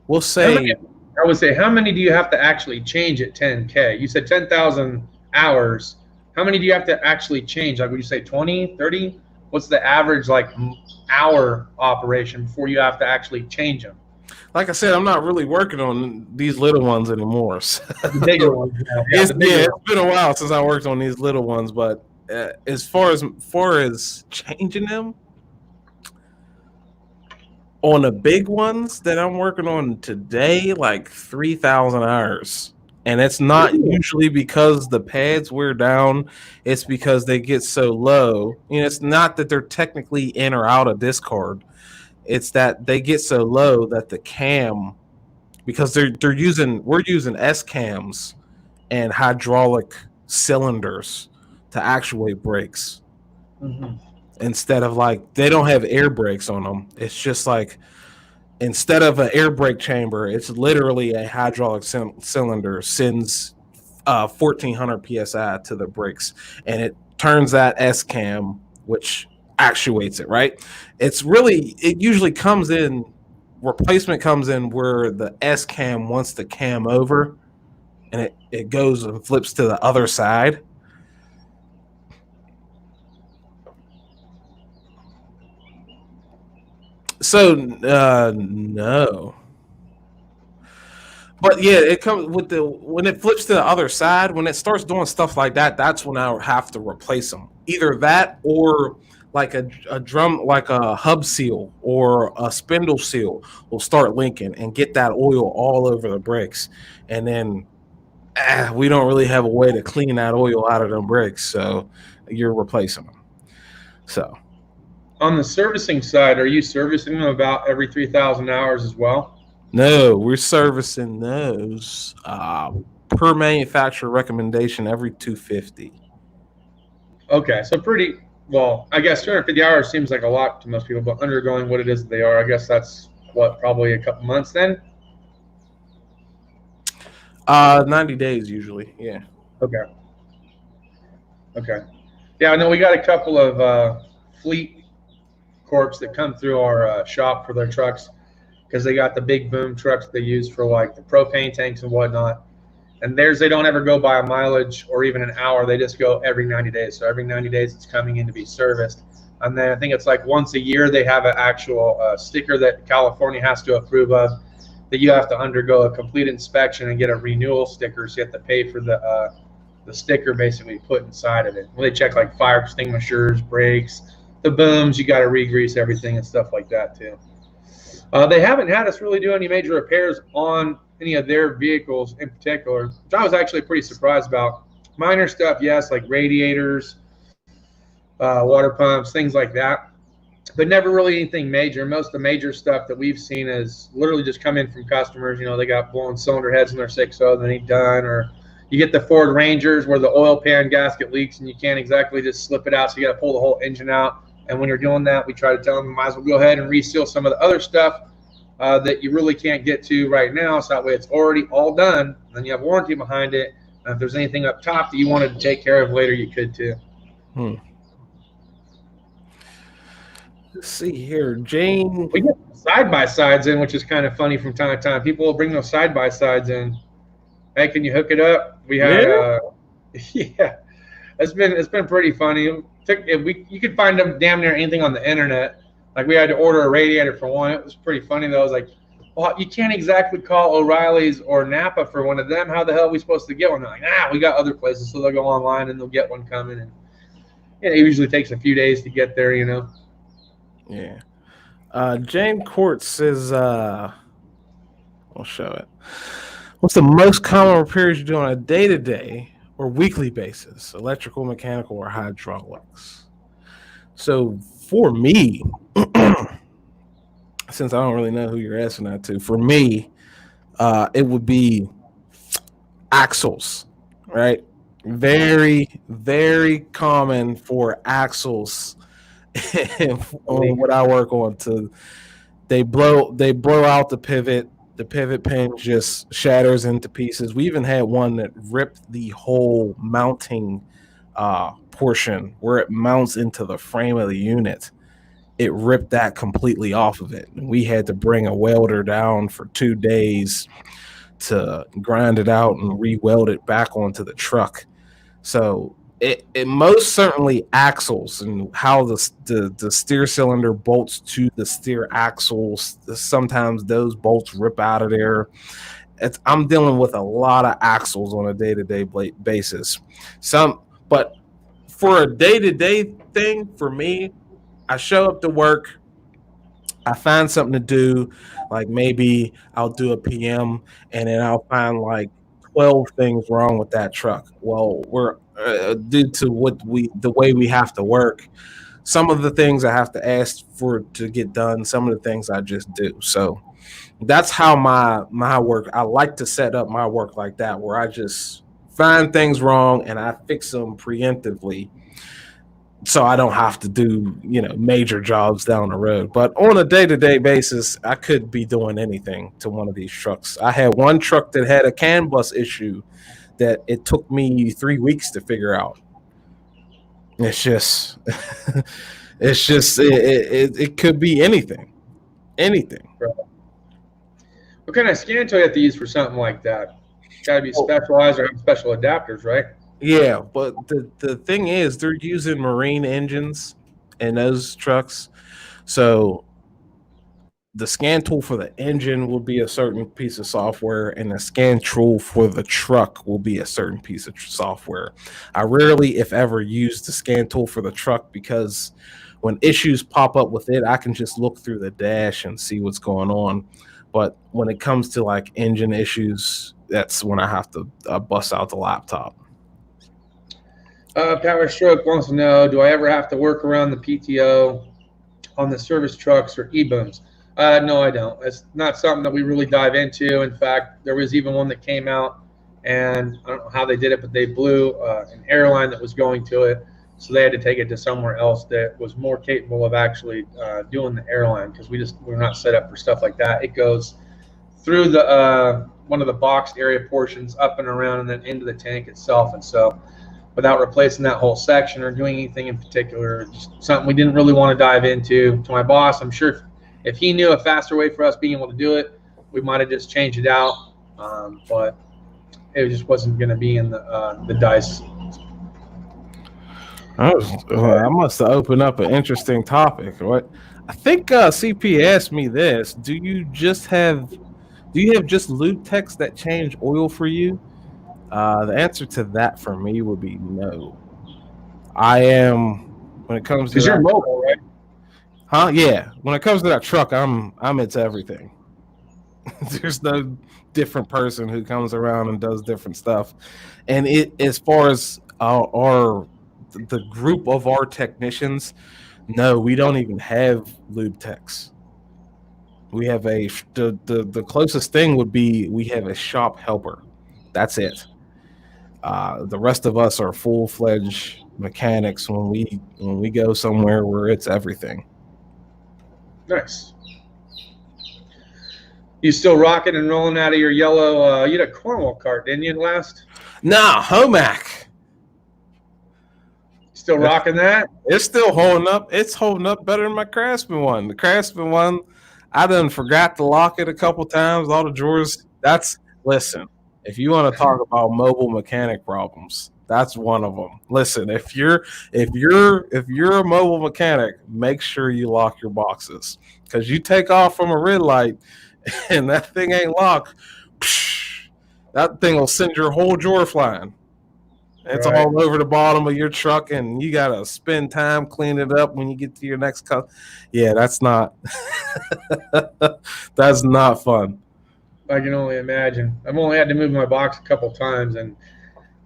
we'll say, I would say, how many do you have to actually change at 10K? You said 10,000 hours. How many do you have to actually change? Like, would you say 20, 30? What's the average hour operation before you have to actually change them? Like I said, I'm not really working on these little ones anymore. So. The bigger ones. It's been a while since I worked on these little ones, but as far as changing them on the big ones that I'm working on today, like 3,000 hours. And it's not usually because the pads wear down. It's because they get so low. It's not that they're technically in or out of discard. It's that they get so low that the cam, because we're using S cams and hydraulic cylinders to actuate brakes. Mm-hmm. Instead of they don't have air brakes on them. It's just like, instead of an air brake chamber, it's literally a hydraulic cylinder sends 1,400 psi to the brakes, and it turns that S cam, which actuates it. Right? It usually comes in. Replacement comes in where the S cam wants to cam over, and it goes and flips to the other side. So no, but yeah, it comes with when it flips to the other side. When it starts doing stuff like that, that's when I have to replace them. Either that or like a drum, like a hub seal or a spindle seal will start linking and get that oil all over the brakes, and then we don't really have a way to clean that oil out of them brakes, so you're replacing them. So. On the servicing side, are you servicing them about every 3,000 hours as well? No, we're servicing those per manufacturer recommendation every 250. Okay, so pretty well. I guess 250 hours seems like a lot to most people, but undergoing what it is that they are, I guess that's probably a couple months then. 90 days usually. Yeah. Okay. Yeah, I know we got a couple of fleet corps that come through our shop for their trucks, because they got the big boom trucks they use for like the propane tanks and whatnot. And they don't ever go by a mileage or even an hour. They just go every 90 days. So every 90 days it's coming in to be serviced. And then I think it's like once a year they have an actual sticker that California has to approve of, that you have to undergo a complete inspection and get a renewal sticker. So you have to pay for the sticker basically put inside of it. Well, they check like fire extinguishers, brakes, the booms, you got to re-grease everything and stuff like that too. They haven't had us really do any major repairs on any of their vehicles in particular, which I was actually pretty surprised about. Minor stuff, yes, like radiators, water pumps, things like that, but never really anything major. Most of the major stuff that we've seen is literally just come in from customers. They got blown cylinder heads in their 6.0 that need done, or you get the Ford Rangers where the oil pan gasket leaks and you can't exactly just slip it out, so you got to pull the whole engine out. And when you're doing that, we try to tell them you might as well go ahead and reseal some of the other stuff that you really can't get to right now, so that way it's already all done. And then you have warranty behind it. And if there's anything up top that you wanted to take care of later, you could too. Let's see here, Jane. We get side-by-sides in, which is kind of funny from time to time. People will bring those side-by-sides in. Hey, can you hook it up? We had, yeah, it's been pretty funny. You could find them damn near anything on the internet. Like we had to order a radiator for one. It was pretty funny though. I was like, well, you can't exactly call O'Reilly's or Napa for one of them. How the hell are we supposed to get one? They're like, we got other places. So they'll go online and they'll get one coming. And it usually takes a few days to get there, Yeah. Jane Court says, I'll show it. What's the most common repairs you do on a day-to-day or weekly basis? Electrical, mechanical, or hydraulics? So for me, since I don't really know who you're asking that to, for me, it would be axles, right? Very, very common for axles on what I work on. To they blow out the pivot. The pivot pin just shatters into pieces. We even had one that ripped the whole mounting portion where it mounts into the frame of the unit. It ripped that completely off of it. We had to bring a welder down for 2 days to grind it out and re-weld it back onto the truck. So it most certainly axles and how the steer cylinder bolts to the steer axles. Sometimes those bolts rip out of there. I'm dealing with a lot of axles on a day-to-day basis. But for a day-to-day thing, for me, I show up to work, I find something to do, like maybe I'll do a PM and then I'll find like 12 things wrong with that truck. Well, we're due to the way we have to work. Some of the things I have to ask for to get done, some of the things I just do. So that's how my work. I like to set up my work like that, where I just find things wrong and I fix them preemptively, so I don't have to do, major jobs down the road. But on a day-to-day basis, I could be doing anything to one of these trucks. I had one truck that had a CAN bus issue that it took me 3 weeks to figure out. It's just, it could be anything. Right. What kind of scan tool you have to use for something like that? Got to be specialized or have special adapters, right? Yeah, but the thing is, they're using marine engines in those trucks. So the scan tool for the engine will be a certain piece of software, and the scan tool for the truck will be a certain piece of software. I rarely, if ever, use the scan tool for the truck, because when issues pop up with it, I can just look through the dash and see what's going on. But when it comes to like engine issues, that's when I have to bust out the laptop. Power Stroke wants to know, do I ever have to work around the PTO on the service trucks or e-booms? No, I don't. It's not something that we really dive into. In fact, there was even one that came out, and I don't know how they did it, but they blew an airline that was going to it. So they had to take it to somewhere else that was more capable of actually doing the airline, because we're not set up for stuff like that. It goes through the one of the boxed area portions, up and around, and then into the tank itself. And so without replacing that whole section or doing anything in particular, just something we didn't really want to dive into. To my boss, I'm sure if he knew a faster way for us being able to do it, we might have just changed it out. But it just wasn't going to be in the dice. I must have opened up an interesting topic. What I think CP asked me this: Do you have just lube techs that change oil for you? The answer to that for me would be no. I am, when it comes to, because you're mobile, right? Huh? Yeah. When it comes to that truck, I'm into everything. There's no different person who comes around and does different stuff. And as far as the group of our technicians, no, we don't even have lube techs. We have the closest thing would be we have a shop helper. That's it. The rest of us are full-fledged mechanics when we go somewhere where it's everything. Nice. You still rocking and rolling out of your yellow? You had a Cornwell cart, didn't you, last? Nah, Homac. Still rocking that? It's still holding up. It's holding up better than my Craftsman one. The Craftsman one, I done forgot to lock it a couple times. All the drawers. Listen. If you want to talk about mobile mechanic problems, that's one of them. Listen, if you're a mobile mechanic, make sure you lock your boxes, because you take off from a red light and that thing ain't locked, that thing will send your whole drawer flying. It's right all over the bottom of your truck, and you gotta spend time cleaning it up when you get to your next cut. Yeah, that's not that's not fun. I can only imagine. I've only had to move my box a couple times, and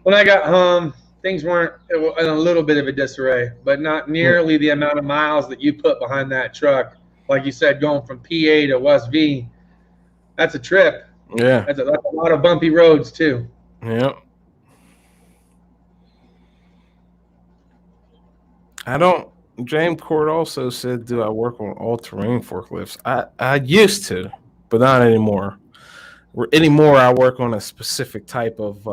when I got home, things weren't in a little bit of a disarray, but not nearly the amount of miles that you put behind that truck like you said, going from PA to West V, that's a trip. Yeah. That's a lot of bumpy roads too. Yeah. I don't. James Court also said, "Do I work on all-terrain forklifts?" I used to, but not anymore. Anymore, I work on a specific type of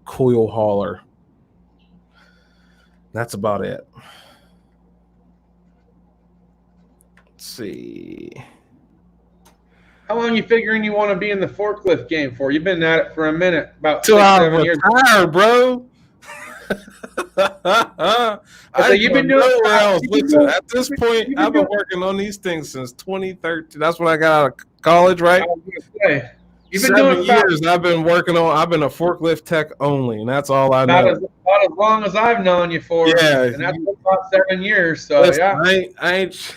coil hauler. That's about it. Let's see. How long you figuring you want to be in the forklift game for? You've been at it for a minute, about Till 6, I 7 years. retire, bro. I said you've been doing nowhere else. Listen, at this point, I've been doing, working on these things since 2013. That's when I got out of college, right? I was gonna say, you've been 7 doing years. I've been working on. I've been a forklift tech only, and that's all I know. about as long as I've known you for. Yeah, and that's about 7 years. So listen, yeah, I ain't.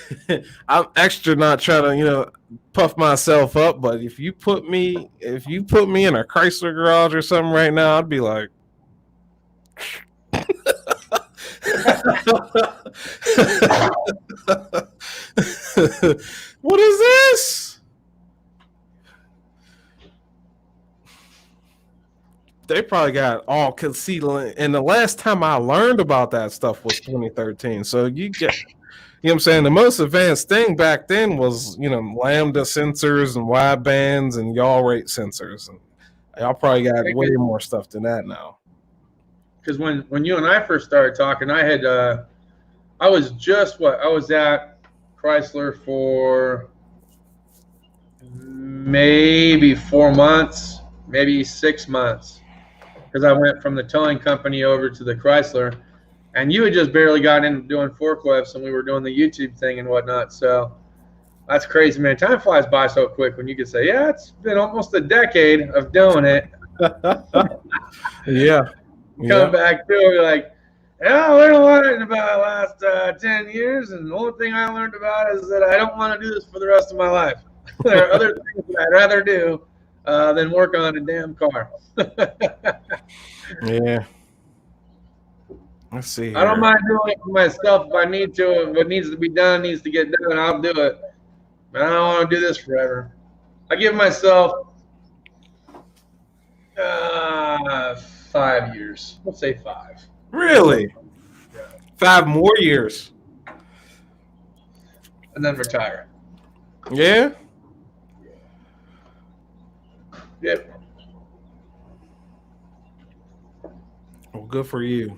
I'm extra not trying to puff myself up, but if you put me in a Chrysler garage or something right now, I'd be like. What is this? They probably got all concealing. And the last time I learned about that stuff was 2013. So you get, what I'm saying? The most advanced thing back then was, lambda sensors and wide bands and yaw rate sensors. And y'all probably got way more stuff than that now. Because when you and I first started talking, I was at Chrysler for maybe 4 months, maybe 6 months, because I went from the towing company over to the Chrysler, and you had just barely gotten into doing forklifts, and we were doing the YouTube thing and whatnot. So that's crazy, man. Time flies by so quick when you can say, yeah, it's been almost a decade of doing it. Yeah. Come back to it, like, yeah, I learned a lot in about the last 10 years, and the only thing I learned about is that I don't want to do this for the rest of my life. There are other things that I'd rather do than work on a damn car. Yeah. Let's see here. I don't mind doing it for myself if I need to. What needs to be done needs to get done. I'll do it. But I don't want to do this forever. I give myself 5 years. Let's say 5. Really? Yeah. 5 more years. And then retire. Yeah? Yep. Well, good for you.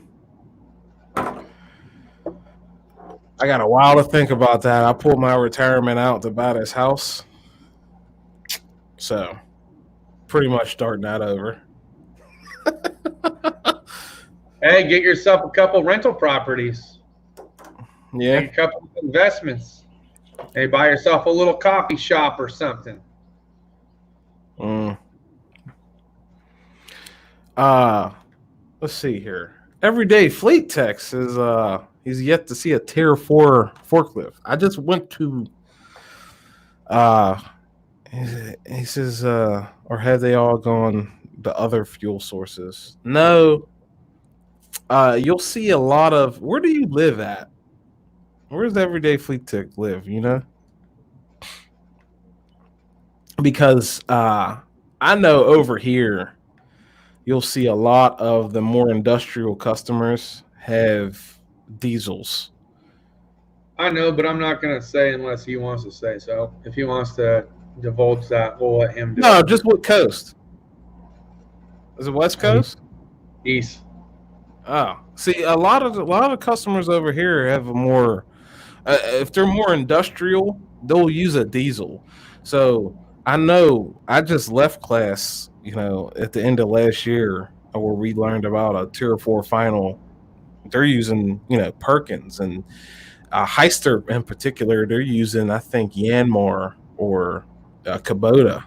I got a while to think about that. I pulled my retirement out to buy this house. So, pretty much starting that over. Hey, get yourself a couple rental properties. Yeah. Make a couple of investments. Hey, buy yourself a little coffee shop or something. Let's see here. Everyday Fleet Tex is he's yet to see a Tier 4 forklift. I just went to he says or have they all gone the other fuel sources? No. You'll see a lot of, where do you live at? Where's the Everyday Fleet Tech live, Because I know over here you'll see a lot of the more industrial customers have diesels. I know, but I'm not going to say unless he wants to say so. If he wants to divulge that, we'll let him do it. No, just what coast? Is it West Coast? East. Oh, see, a lot of customers over here have a more, if they're more industrial, they'll use a diesel. So I know I just left class, at the end of last year, where we learned about a Tier 4 final. They're using, Perkins and Heister in particular. They're using, I think, Yanmar or Kubota,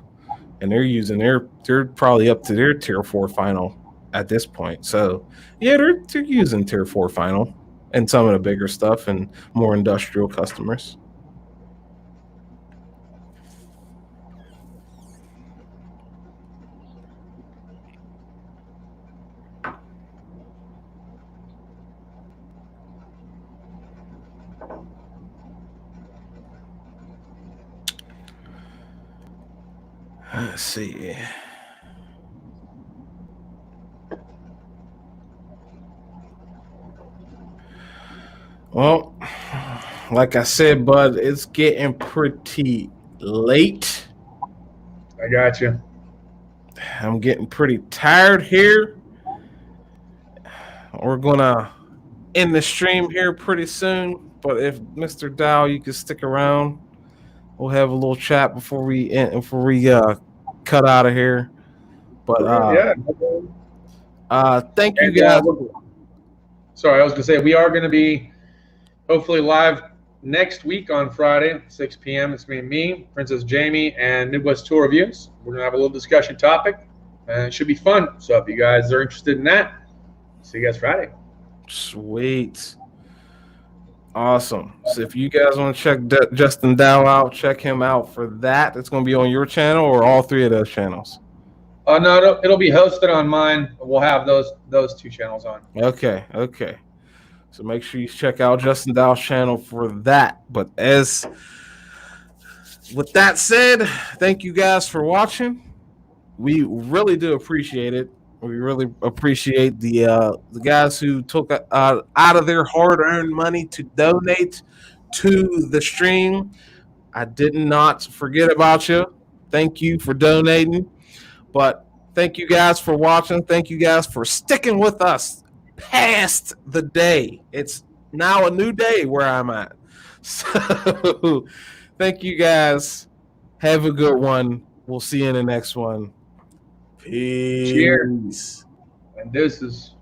and they're probably up to their Tier 4 final at this point. So yeah, they're using Tier 4 final and some of the bigger stuff and more industrial customers. Let's see. Well, like I said, bud, it's getting pretty late. I got you. I'm getting pretty tired here. We're gonna end the stream here pretty soon. But if Mr. Dow, you can stick around, we'll have a little chat before we cut out of here. But Yeah. thank you And, guys. sorry, I was gonna say we are gonna be hopefully live next week on Friday, 6 p.m. It's gonna be me, Princess Jamie, and Midwest Tour Reviews. We're gonna have a little discussion topic, and it should be fun. So if you guys are interested in that, see you guys Friday. Sweet. Awesome. So if you guys want to check Justin Dow out, check him out for that. It's going to be on your channel or all three of those channels. No, it'll be hosted on mine. We'll have those two channels on. Okay. So make sure you check out Justin Dow's channel for that. But with that said, thank you guys for watching. We really do appreciate it. We really appreciate the guys who took out of their hard-earned money to donate to the stream. I did not forget about you. Thank you for donating. But thank you guys for watching. Thank you guys for sticking with us past the day. It's now a new day where I'm at. So thank you guys. Have a good one. We'll see you in the next one. Peace. Cheers. And this is